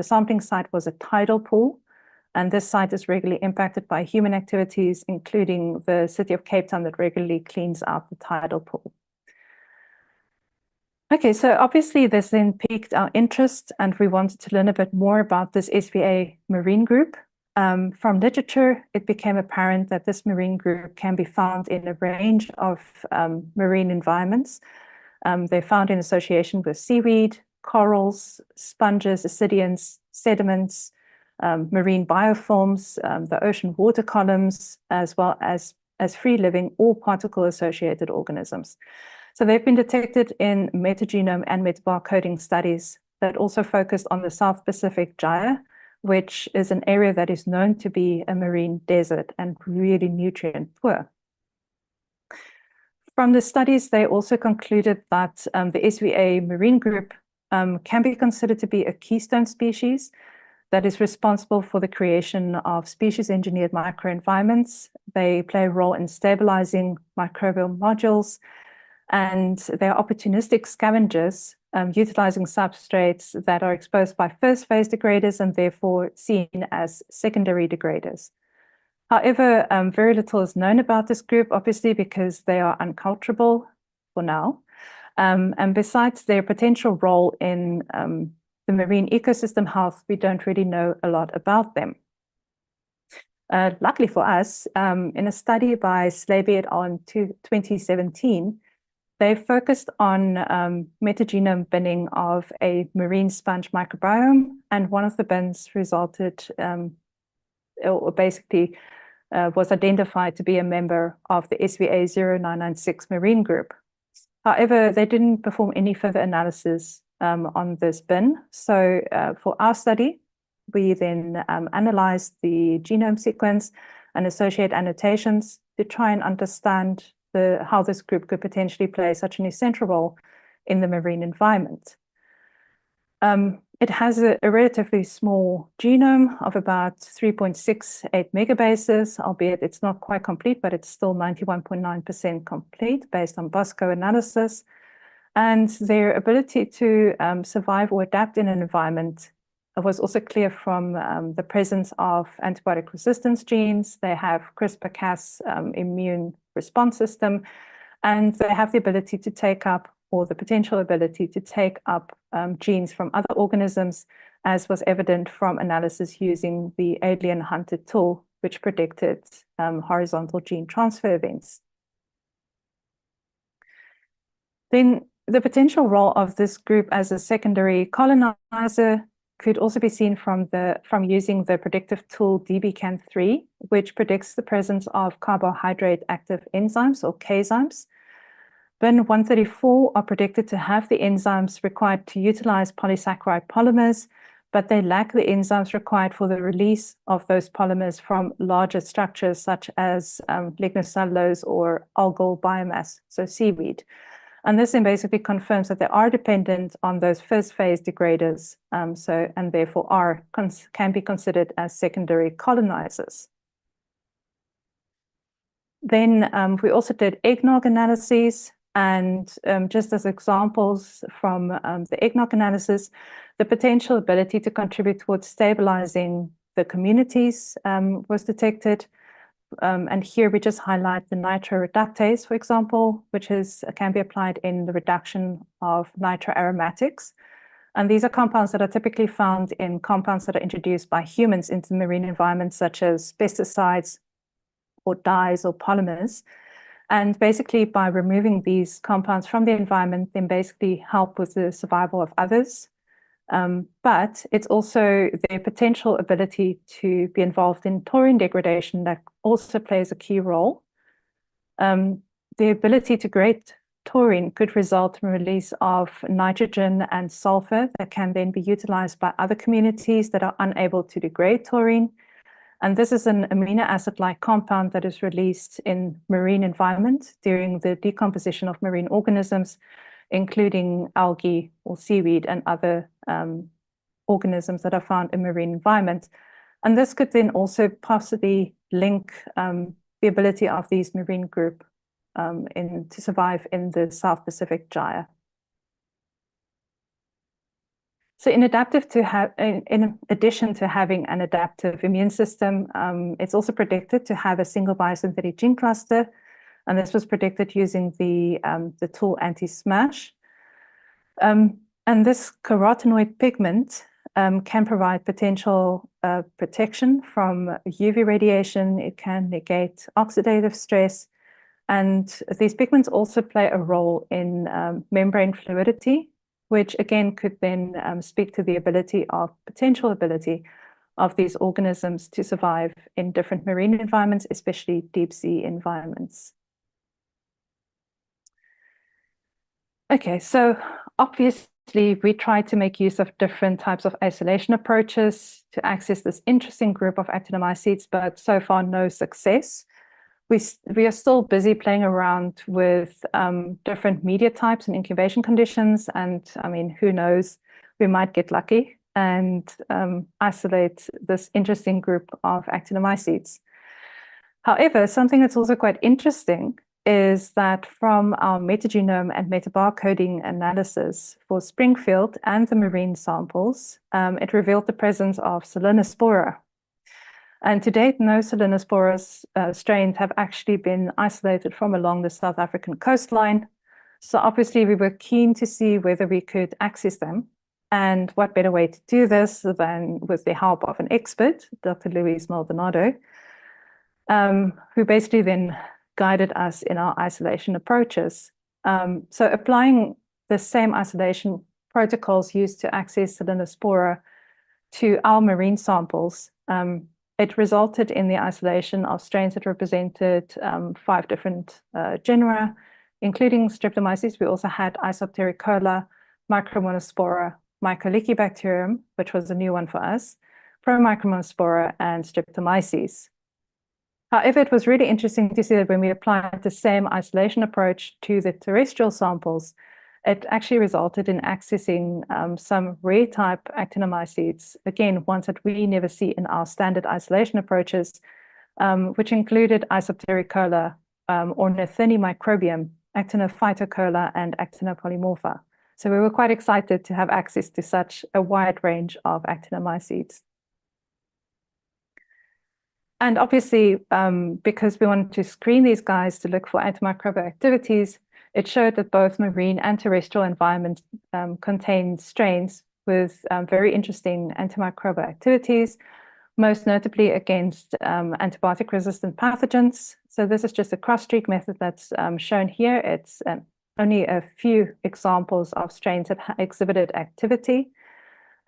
sampling site was a tidal pool. And this site is regularly impacted by human activities, including the city of Cape Town that regularly cleans out the tidal pool. Okay, so obviously this then piqued our interest and we wanted to learn a bit more about this SVA marine group. From literature, it became apparent that this marine group can be found in a range of marine environments. They're found in association with seaweed, corals, sponges, ascidians, sediments, marine biofilms, the ocean water columns, as well as free-living or particle-associated organisms. So they've been detected in metagenome and metabarcoding studies that also focused on the South Pacific Gyre, which is an area that is known to be a marine desert and really nutrient poor. From the studies, they also concluded that the SVA marine group can be considered to be a keystone species, that is responsible for the creation of species-engineered microenvironments. They play a role in stabilizing microbial modules, and they are opportunistic scavengers, utilizing substrates that are exposed by first-phase degraders and therefore seen as secondary degraders. However, very little is known about this group, obviously, because they are unculturable for now. And besides their potential role in the marine ecosystem health, we don't really know a lot about them. Luckily for us, in a study by Slaby et al. In 2017, they focused on metagenome binning of a marine sponge microbiome, and one of the bins resulted, or basically was identified to be a member of the SVA 0996 marine group. However, they didn't perform any further analysis on this bin. So for our study, we then analyzed the genome sequence and associate annotations to try and understand how this group could potentially play such an essential role in the marine environment. It has a relatively small genome of about 3.68 megabases, albeit it's not quite complete, but it's still 91.9% complete based on Bosco analysis. And their ability to survive or adapt in an environment was also clear from the presence of antibiotic resistance genes. They have CRISPR-Cas immune response system, and they have the ability to take up, or the potential ability to take up genes from other organisms, as was evident from analysis using the alien hunter tool, which predicted horizontal gene transfer events. Then the potential role of this group as a secondary colonizer could also be seen from using the predictive tool dbCAN3, which predicts the presence of carbohydrate active enzymes, or Kzymes. BIN 134 are predicted to have the enzymes required to utilize polysaccharide polymers, but they lack the enzymes required for the release of those polymers from larger structures such as lignocellulose or algal biomass, so seaweed. And this then basically confirms that they are dependent on those first phase degraders, and therefore can be considered as secondary colonizers. Then we also did eggnog analyses, and just as examples from the eggnog analysis, the potential ability to contribute towards stabilizing the communities was detected. And here we just highlight the nitroreductase, for example, which can be applied in the reduction of nitroaromatics. And these are compounds that are typically found in compounds that are introduced by humans into the marine environment, such as pesticides or dyes or polymers. And basically by removing these compounds from the environment, then basically help with the survival of others. But it's also their potential ability to be involved in taurine degradation that also plays a key role. The ability to degrade taurine could result in release of nitrogen and sulfur that can then be utilized by other communities that are unable to degrade taurine. And this is an amino acid-like compound that is released in marine environment during the decomposition of marine organisms, including algae or seaweed and other organisms that are found in marine environment. And this could then also possibly link the ability of these marine group to survive in the South Pacific gyre. So in addition to having an adaptive immune system, it's also predicted to have a single biosynthetic gene cluster. And this was predicted using the tool anti-SMASH. And this carotenoid pigment can provide potential protection from UV radiation. It can negate oxidative stress. And these pigments also play a role in membrane fluidity, which again could then speak to the potential ability of these organisms to survive in different marine environments, especially deep sea environments. Okay, so obviously we try to make use of different types of isolation approaches to access this interesting group of Actinomycetes, but so far no success. We are still busy playing around with different media types and incubation conditions, and I mean, who knows, we might get lucky. and isolate this interesting group of Actinomycetes. However, something that's also quite interesting is that from our metagenome and metabarcoding analysis for Springfield and the marine samples, it revealed the presence of Selenospora. And to date, no Selenospora strains have actually been isolated from along the South African coastline. So obviously we were keen to see whether we could access them. And what better way to do this than with the help of an expert, Dr. Luis Maldonado, who basically then guided us in our isolation approaches. So applying the same isolation protocols used to access Selenospora to our marine samples, it resulted in the isolation of strains that represented 5 different genera, including Streptomyces. We also had Isoptericola, Micromonospora, Mycolicobacterium, which was a new one for us, Promicromonospora, and Streptomyces. However, it was really interesting to see that when we applied the same isolation approach to the terrestrial samples, it actually resulted in accessing some rare type Actinomycetes, again, ones that we never see in our standard isolation approaches, which included Isoptericola, Ornithine microbium, Actinophytocola, and Actinopolymorpha. So we were quite excited to have access to such a wide range of Actinomycetes. And obviously, because we wanted to screen these guys to look for antimicrobial activities, it showed that both marine and terrestrial environments contained strains with very interesting antimicrobial activities, most notably against antibiotic-resistant pathogens. So this is just a cross-streak method that's shown here. It's only a few examples of strains that exhibited activity.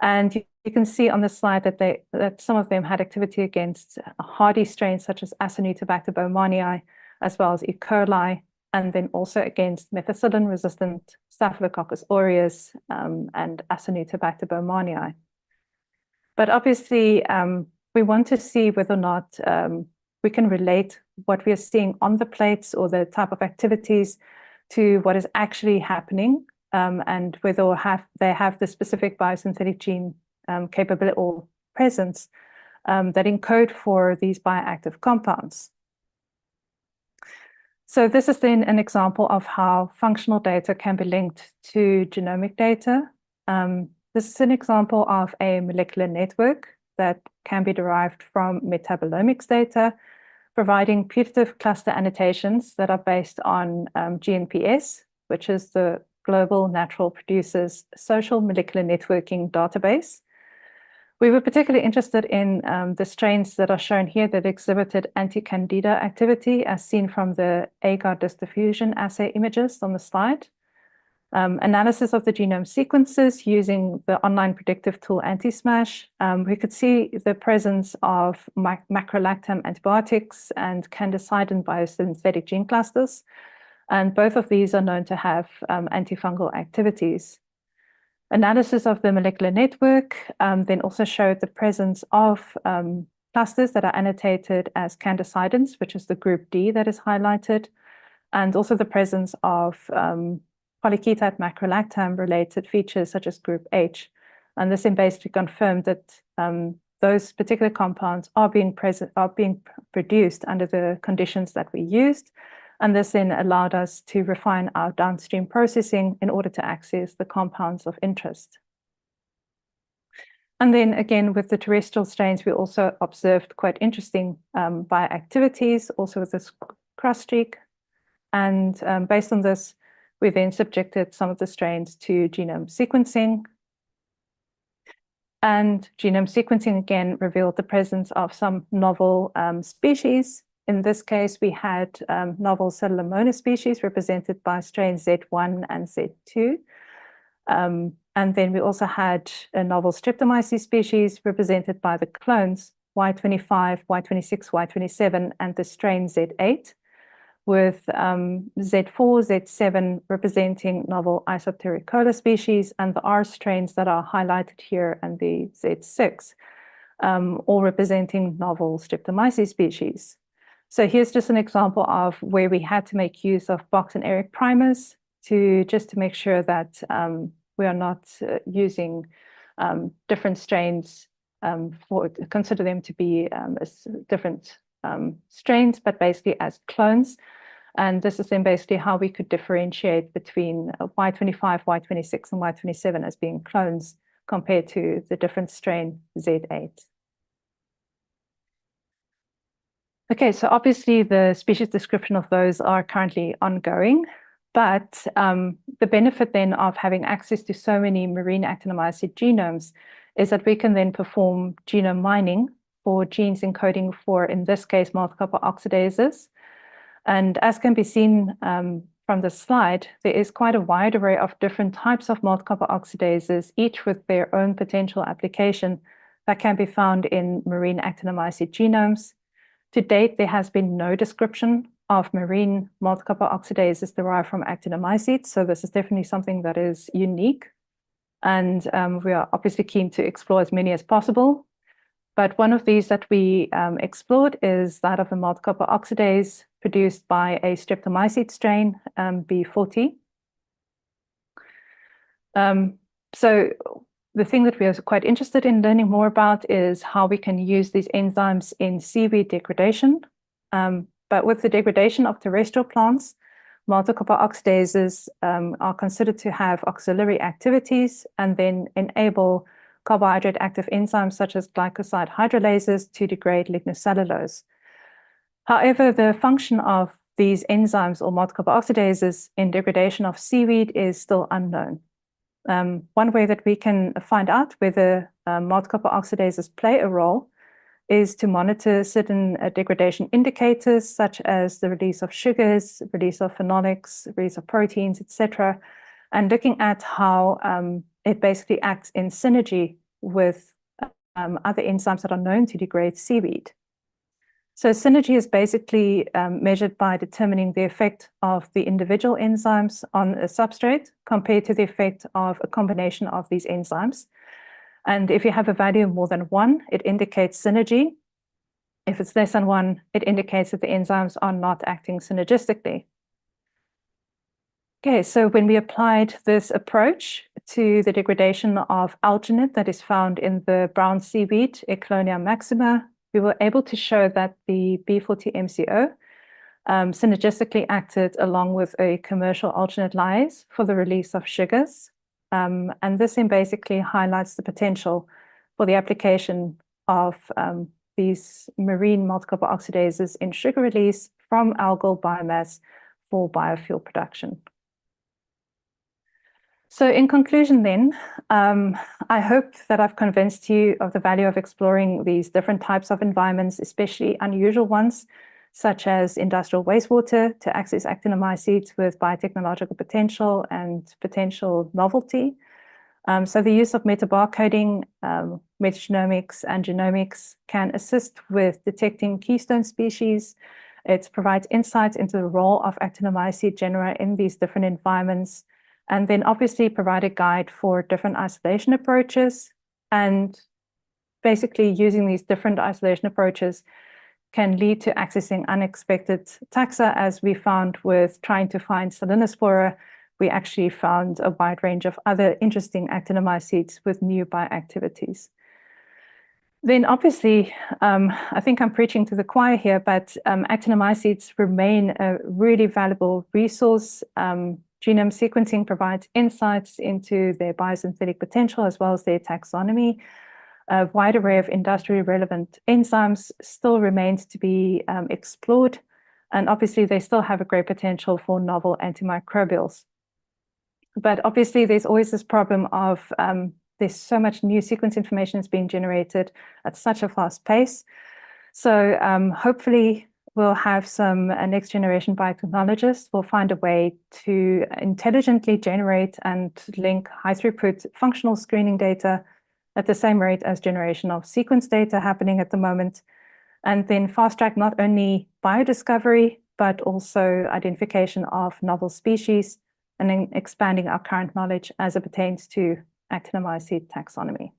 And you can see on the slide that some of them had activity against hardy strains such as Acinetobacter baumannii, as well as E. coli, and then also against methicillin-resistant Staphylococcus aureus and Acinetobacter baumannii. But obviously, we want to see whether or not we can relate what we are seeing on the plates or the type of activities to what is actually happening, and whether they have the specific biosynthetic gene capability or presence that encode for these bioactive compounds. So this is then an example of how functional data can be linked to genomic data. This is an example of a molecular network that can be derived from metabolomics data, providing putative cluster annotations that are based on GNPS, which is the Global Natural Producers Social Molecular Networking Database. We were particularly interested in the strains that are shown here that exhibited anti-candida activity as seen from the agar disc diffusion assay images on the slide. Analysis of the genome sequences using the online predictive tool AntiSmash, we could see the presence of macrolactam antibiotics and candicidin biosynthetic gene clusters. And both of these are known to have antifungal activities. Analysis of the molecular network then also showed the presence of clusters that are annotated as candicidins, which is the group D that is highlighted, and also the presence of polyketide macrolactam related features such as group H. And this basically confirmed that those particular compounds are being produced under the conditions that we used. And this then allowed us to refine our downstream processing in order to access the compounds of interest. And then again, with the terrestrial strains, we also observed quite interesting bioactivities, also with this cross-streak. And based on this, we then subjected some of the strains to genome sequencing. And genome sequencing again revealed the presence of some novel species. In this case, we had novel cellular monospecies represented by strains Z1 and Z2. And then we also had a novel Streptomyces species represented by the clones Y25, Y26, Y27, and the strain Z8, with Z4, Z7 representing novel Isoptericola species, and the R strains that are highlighted here, and the Z6, all representing novel Streptomyces species. So here's just an example of where we had to make use of box and ERIC primers just to make sure that we are not using different strains, consider them to be different strains, but basically as clones. And this is then basically how we could differentiate between Y25, Y26, and Y27 as being clones compared to the different strain Z8. Okay, so obviously the species description of those are currently ongoing, but the benefit then of having access to so many marine actinomycete genomes is that we can then perform genome mining for genes encoding for, in this case, multi-copper oxidases. And as can be seen from the slide, there is quite a wide array of different types of multi-copper oxidases, each with their own potential application that can be found in marine actinomycete genomes. To date, there has been no description of marine multi-copper oxidases derived from actinomycetes, so this is definitely something that is unique. And we are obviously keen to explore as many as possible. But one of these that we explored is that of a multi-copper oxidase produced by a streptomycete strain, B40. So the thing that we are quite interested in learning more about is how we can use these enzymes in seaweed degradation. But with the degradation of terrestrial plants, multi-copper oxidases are considered to have auxiliary activities and then enable carbohydrate active enzymes such as glycoside hydrolases to degrade lignocellulose. However, the function of these enzymes or multi-copper oxidases in degradation of seaweed is still unknown. One way that we can find out whether multi-copper oxidases play a role is to monitor certain degradation indicators, such as the release of sugars, release of phenolics, release of proteins, etc., and looking at how it basically acts in synergy with other enzymes that are known to degrade seaweed. So synergy is basically measured by determining the effect of the individual enzymes on a substrate compared to the effect of a combination of these enzymes. And if you have a value of more than 1, it indicates synergy. If it's less than 1, it indicates that the enzymes are not acting synergistically. Okay, so when we applied this approach to the degradation of alginate that is found in the brown seaweed, Eclonia maxima, we were able to show that the B40MCO synergistically acted along with a commercial alginate lyase for the release of sugars. And this then basically highlights the potential for the application of these marine multi-copper oxidases in sugar release from algal biomass for biofuel production. So in conclusion then, I hope that I've convinced you of the value of exploring these different types of environments, especially unusual ones, such as industrial wastewater, to access actinomycetes with biotechnological potential and potential novelty. So the use of metabarcoding, metagenomics, and genomics can assist with detecting keystone species. It provides insights into the role of actinomycete genera in these different environments, and then obviously provide a guide for different isolation approaches. And basically using these different isolation approaches can lead to accessing unexpected taxa, as we found with trying to find Selenospora. We actually found a wide range of other interesting actinomycetes with new bioactivities. Then obviously, I think I'm preaching to the choir here, but actinomycetes remain a really valuable resource. Genome sequencing provides insights into their biosynthetic potential as well as their taxonomy. A wide array of industrially relevant enzymes still remains to be explored, and obviously they still have a great potential for novel antimicrobials. But obviously there's always this problem of there's so much new sequence information is being generated at such a fast pace. So hopefully we'll have some next generation biotechnologists will find a way to intelligently generate and link high throughput functional screening data at the same rate as generation of sequence data happening at the moment, and then fast track not only biodiscovery, but also identification of novel species, and then expanding our current knowledge as it pertains to actinomycete taxonomy.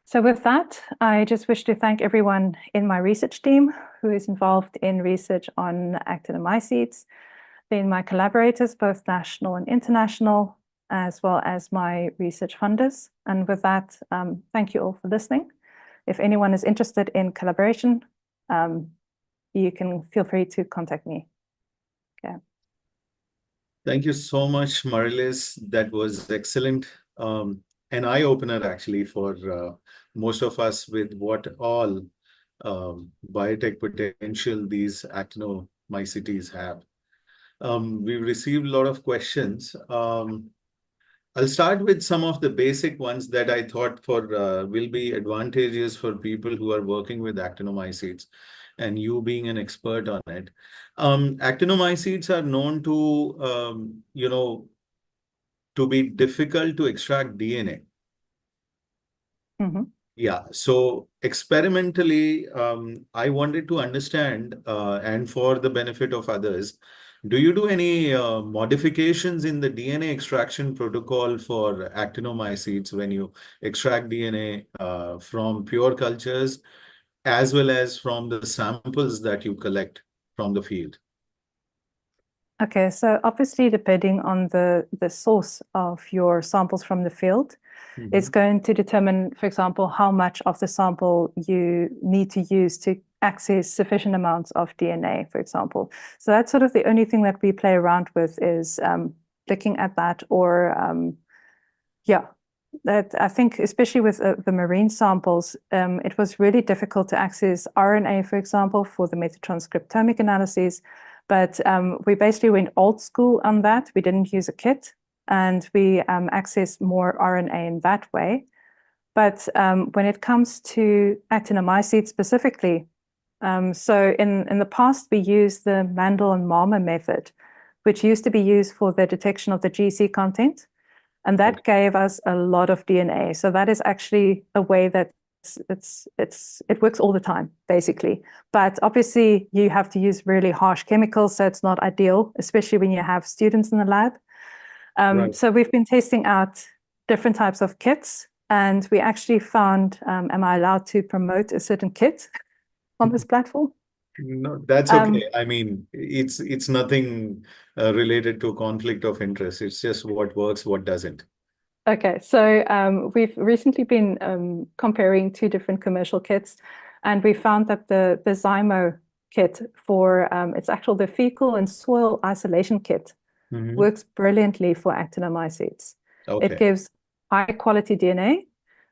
So with that, I just wish to thank everyone in my research team who is involved in research on actinomycetes, then my collaborators, both national and international, as well as my research funders. And with that, thank you all for listening. If anyone is interested in collaboration, you can feel free to contact me. Okay. Thank you so much, Marilize. That was excellent. An eye-opener actually for most of us with what all biotech potential these actinomycetes have. We've received a lot of questions. I'll start with some of the basic ones that I thought will be advantageous for people who are working with actinomycetes, and you being an expert on it. Actinomycetes are known to be difficult to extract DNA. Mm-hmm. Yeah, so experimentally, I wanted to understand, and for the benefit of others, do you do any modifications in the DNA extraction protocol for actinomycetes when you extract DNA from pure cultures, as well as from the samples that you collect from the field? Okay, so obviously depending on the source of your samples from the field, it's going to determine, for example, how much of the sample you need to use to access sufficient amounts of DNA, for example. So that's sort of the only thing that we play around with is looking at that, or yeah, that I think especially with the marine samples, it was really difficult to access RNA, for example, for the metatranscriptomic analyses. But we basically went old school on that. We didn't use a kit, and we accessed more RNA in that way. But when it comes to actinomycetes specifically, so in the past, we used the Mandel and Marmer method, which used to be used for the detection of the GC content. And that gave us a lot of DNA. So that is actually a way that it works all the time, basically. But obviously, you have to use really harsh chemicals, so it's not ideal, especially when you have students in the lab. Right. So we've been testing out different types of kits, and we actually found, am I allowed to promote a certain kit on this platform? No, that's okay. I mean, it's nothing related to conflict of interest. It's just what works, what doesn't. Okay, so we've recently been comparing two different commercial kits, and we found that the Zymo kit for it's actually the fecal and soil isolation kit works brilliantly for actinomycetes. Okay. It gives high quality DNA,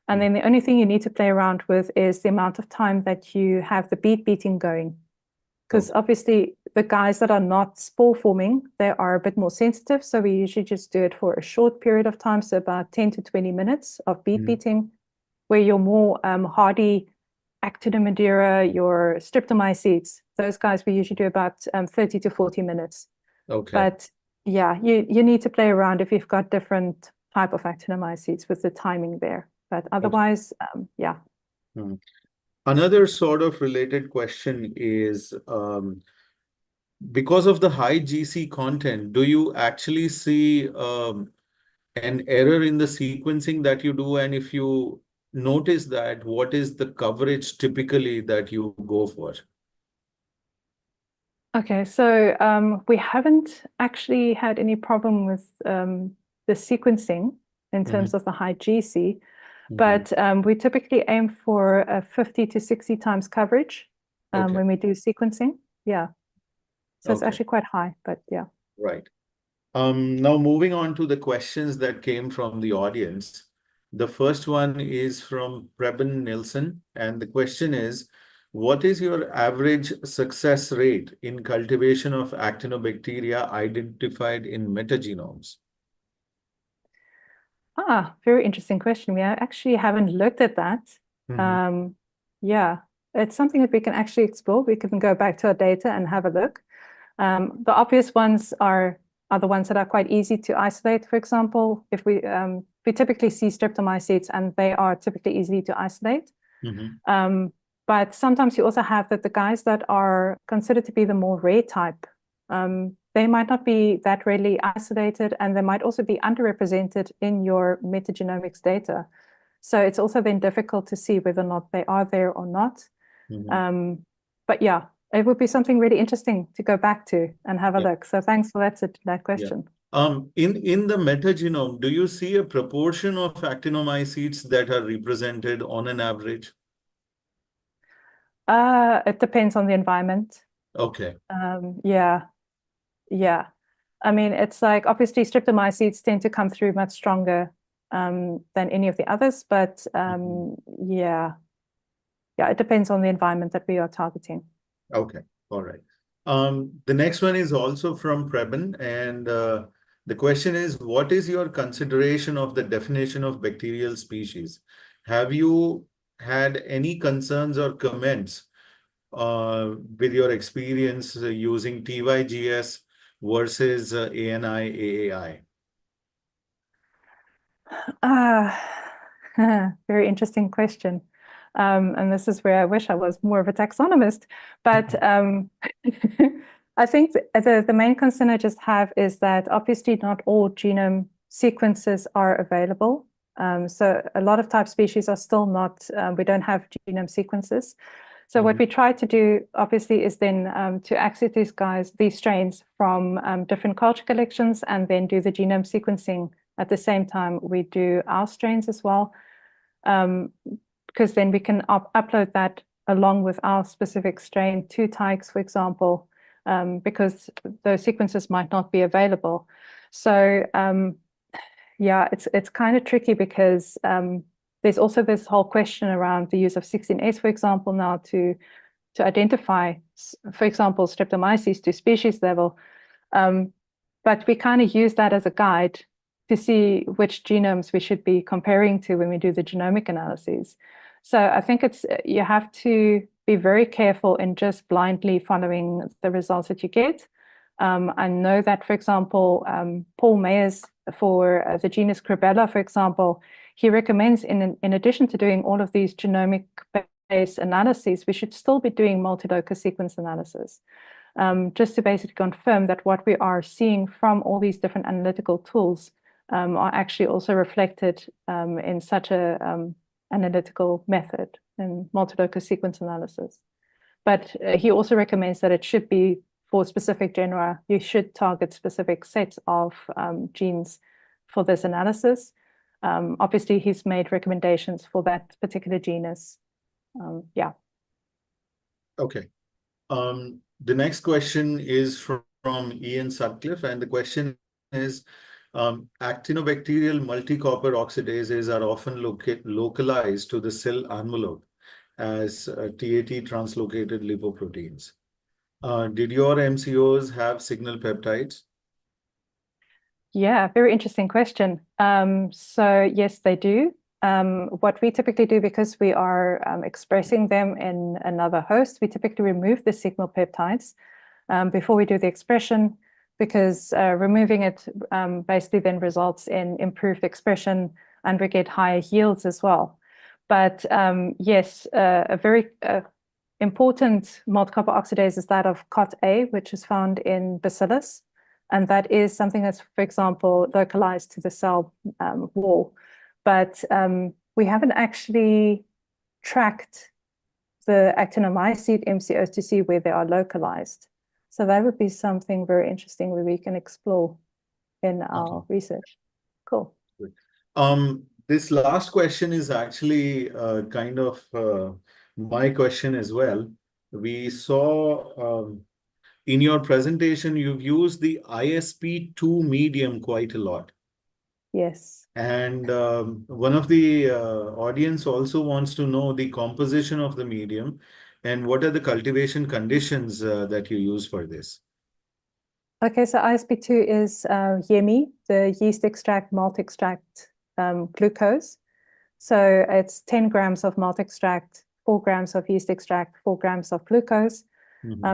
and then the only thing you need to play around with is the amount of time that you have the bead beating going. Because obviously the guys that are not spore forming, they are a bit more sensitive. So we usually just do it for a short period of time, so about 10 to 20 minutes of bead beating, where your more hardy Actinomycete, your streptomycetes, those guys we usually do about 30 to 40 minutes. Okay. But yeah, you need to play around if you've got different type of actinomycetes with the timing there. But otherwise, yeah. Another sort of related question is, because of the high GC content, do you actually see an error in the sequencing that you do? And if you notice that, what is the coverage typically that you go for? Okay, so we haven't actually had any problem with the sequencing in terms of the high GC, but we typically aim for a 50 to 60 times coverage when we do sequencing. Yeah. So it's actually quite high, but yeah. Right. Now moving on to the questions that came from the audience. The first one is from Preben Nilsson, and the question is, what is your average success rate in cultivation of actinobacteria identified in metagenomes? Very interesting question. We actually haven't looked at that. Yeah, it's something that we can actually explore. We can go back to our data and have a look. The obvious ones are the ones that are quite easy to isolate. For example, if we typically see streptomycetes, and they are typically easy to isolate. But sometimes you also have that the guys that are considered to be the more rare type, they might not be that readily isolated, and they might also be underrepresented in your metagenomics data. So it's also then difficult to see whether or not they are there or not. But yeah, it would be something really interesting to go back to and have a look. So thanks for that question. In the metagenome, do you see a proportion of actinomycetes that are represented on an average? It depends on the environment. Okay. Yeah. I mean, it's like obviously streptomycetes tend to come through much stronger than any of the others, but yeah, it depends on the environment that we are targeting. Okay. All right. The next one is also from Preben, and the question is, what is your consideration of the definition of bacterial species? Have you had any concerns or comments with your experience using TYGS versus ANI, AAI? Very interesting question. And this is where I wish I was more of a taxonomist. But I think the main concern I just have is that obviously not all genome sequences are available. So a lot of type species are still not, we don't have genome sequences. So what we try to do, obviously, is then to access these strains from different culture collections and then do the genome sequencing at the same time we do our strains as well, because then we can upload that along with our specific strain to TIGES, for example, because those sequences might not be available. So yeah, it's kind of tricky because there's also this whole question around the use of 16S, for example, now to identify, for example, streptomyces to species level. But we kind of use that as a guide to see which genomes we should be comparing to when we do the genomic analyses. So I think you have to be very careful in just blindly following the results that you get. I know that, for example, Paul Mayers for the genus Cribella, for example, he recommends in addition to doing all of these genomic-based analyses, we should still be doing multi-locus sequence analysis, just to basically confirm that what we are seeing from all these different analytical tools are actually also reflected in such a analytical method in multi-locus sequence analysis. But he also recommends that it should be for specific genera, you should target specific sets of genes for this analysis. Obviously, he's made recommendations for that particular genus. Yeah. Okay. The next question is from Ian Sutcliffe, and the question is, actinobacterial multi-copper oxidases are often localized to the cell envelope as TAT translocated lipoproteins. Did your MCOs have signal peptides? Yeah, very interesting question. So yes, they do. What we typically do, because we are expressing them in another host, we typically remove the signal peptides before we do the expression, because removing it basically then results in improved expression and we get higher yields as well. But yes, a very important multi-copper oxidase is that of COT-A, which is found in Bacillus. And that is something that's, for example, localized to the cell wall. But we haven't actually tracked the actinomycete MCOs to see where they are localized. So that would be something very interesting where we can explore in our research. Cool. This last question is actually kind of my question as well. We saw in your presentation, you've used the ISP2 medium quite a lot. Yes. And one of the audience also wants to know the composition of the medium and what are the cultivation conditions that you use for this? Okay, so ISP2 is YEMI, the yeast extract, malt extract, glucose. So it's 10 grams of malt extract, 4 grams of yeast extract, 4 grams of glucose.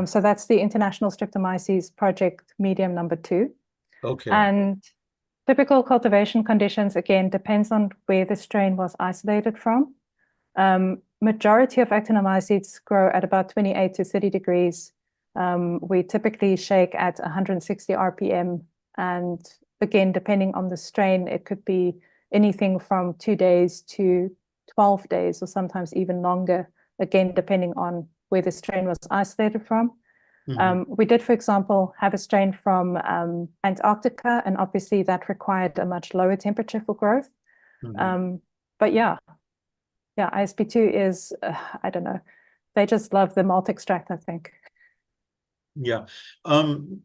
So that's the International Streptomyces Project medium number 2. Okay. And typical cultivation conditions, again, depends on where the strain was isolated from. Majority of actinomycetes grow at about 28 to 30 degrees. We typically shake at 160 RPM. And again, depending on the strain, it could be anything from 2 days to 12 days, or sometimes even longer, again, depending on where the strain was isolated from. We did, for example, have a strain from Antarctica, and obviously that required a much lower temperature for growth. But yeah, ISP2 is, I don't know, they just love the malt extract, I think. Yeah. Following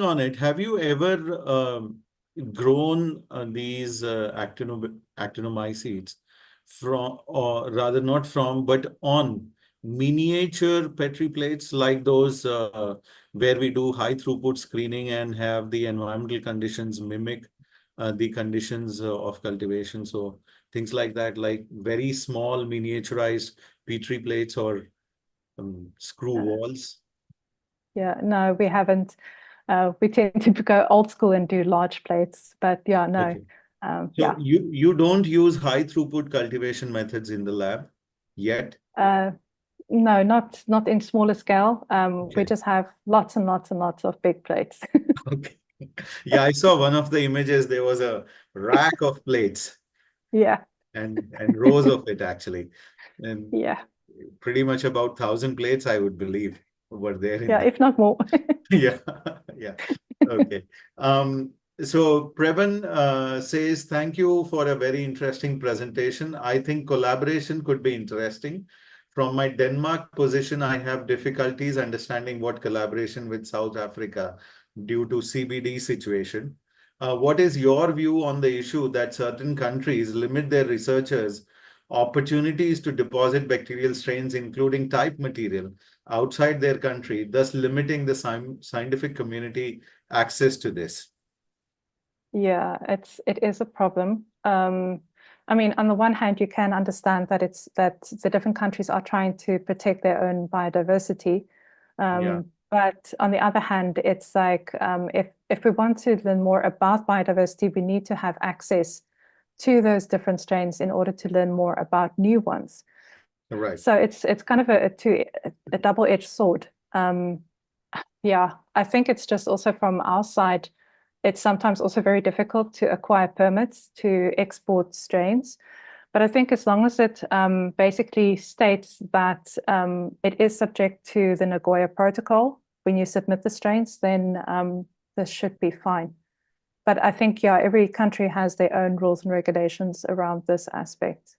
on it, have you ever grown these actinomycetes from, or rather not from, but on miniature Petri plates like those where we do high throughput screening and have the environmental conditions mimic the conditions of cultivation? So things like that, like very small miniaturized Petri plates or screw walls. Yeah, no, we haven't. We tend to go old school and do large plates, but yeah, no. Okay. So you don't use high throughput cultivation methods in the lab yet? No, not in smaller scale. We Okay. just have lots and lots and lots of big plates. Okay. Yeah, I saw one of the images. There was a rack of plates Yeah, and rows of it actually. And yeah, pretty much about 1,000 plates, I would believe, were there in yeah, that. if not more. Yeah, yeah. Okay. So Preban says, thank you for a very interesting presentation. I think collaboration could be interesting. From my Denmark position, I have difficulties understanding what collaboration with South Africa due to CBD situation. What is your view on the issue that certain countries limit their researchers opportunities to deposit bacterial strains, including type material, outside their country, thus limiting the scientific community access to this? Yeah, it is a problem. I mean, on the one hand, you can understand that the different countries are trying to protect their own biodiversity. Yeah. But on the other hand, it's like if we want to learn more about biodiversity, we need to have access to those different strains in order to learn more about new ones. Right. So it's kind of a double-edged sword. Yeah, I think it's just also from our side, it's sometimes also very difficult to acquire permits to export strains. But I think as long as it basically states that it is subject to the Nagoya Protocol when you submit the strains, then this should be fine. But I think, yeah, every country has their own rules and regulations around this aspect.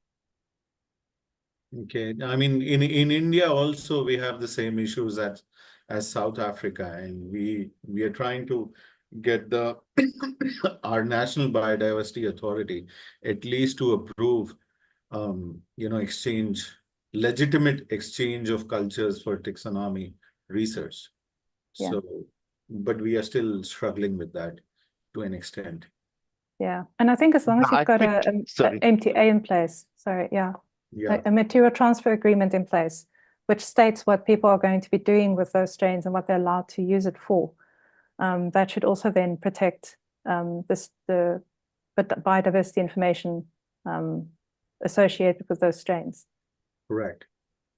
Okay. I mean, in India also we have the same issues as South Africa, and we are trying to get the our National Biodiversity Authority at least to approve legitimate exchange of cultures for taxonomy research. Yeah. So, but we are still struggling with that to an extent. Yeah, and I think as long as you've got a MTA in place, a material transfer agreement in place, which states what people are going to be doing with those strains and what they're allowed to use it for, that should also then protect the biodiversity information associated with those strains. Correct.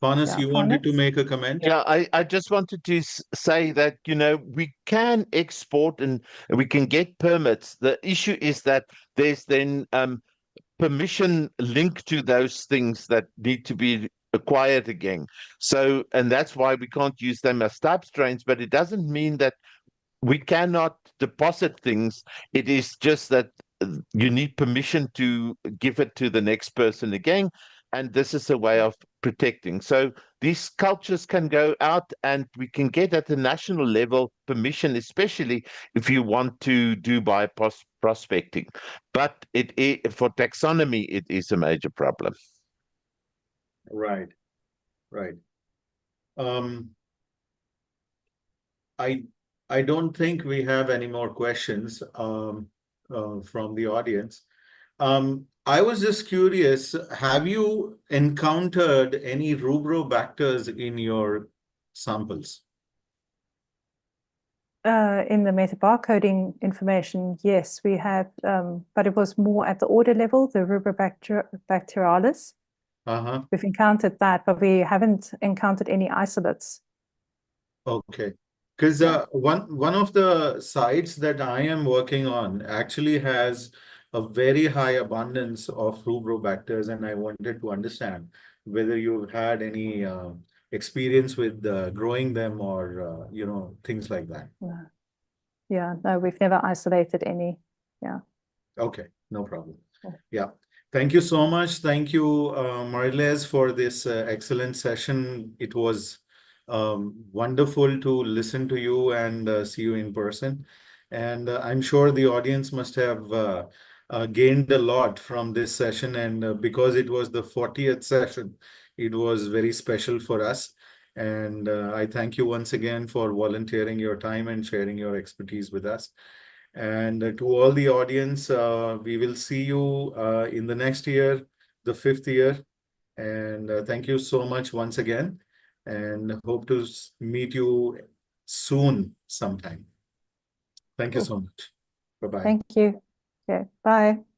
Fanas, you wanted to make a comment? Yeah, I just wanted to say that, we can export and we can get permits. The issue is that there's then permission linked to those things that need to be acquired again. So, and that's why we can't use them as type strains, but it doesn't mean that we cannot deposit things. It is just that you need permission to give it to the next person again. And this is a way of protecting. So these cultures can go out and we can get at the national level permission, especially if you want to do prospecting. But for taxonomy, it is a major problem. Right, right. I don't think we have any more questions from the audience. I was just curious, have you encountered any rubrobacters in your samples? In the metabarcoding information, yes, we had, but it was more at the order level, the Rubrobacterialis. We've encountered that, but we haven't encountered any isolates. Okay. Because one of the sites that I am working on actually has a very high abundance of rubrobacters, and I wanted to understand whether you've had any experience with growing them or things like that? No. Yeah, no, we've never isolated any. Yeah. Okay, no problem. Cool. Yeah. Thank you so much. Thank you, Marilize, for this excellent session. It was wonderful to listen to you and see you in person. And I'm sure the audience must have gained a lot from this session. And because it was the 40th session, it was very special for us. And I thank you once again for volunteering your time and sharing your expertise with us. And to all the audience, we will see you in the next year, the 5th year. And thank you so much once again. And hope to meet you soon sometime. Thank you Cool. so much. Bye-bye. Thank you. Okay, bye.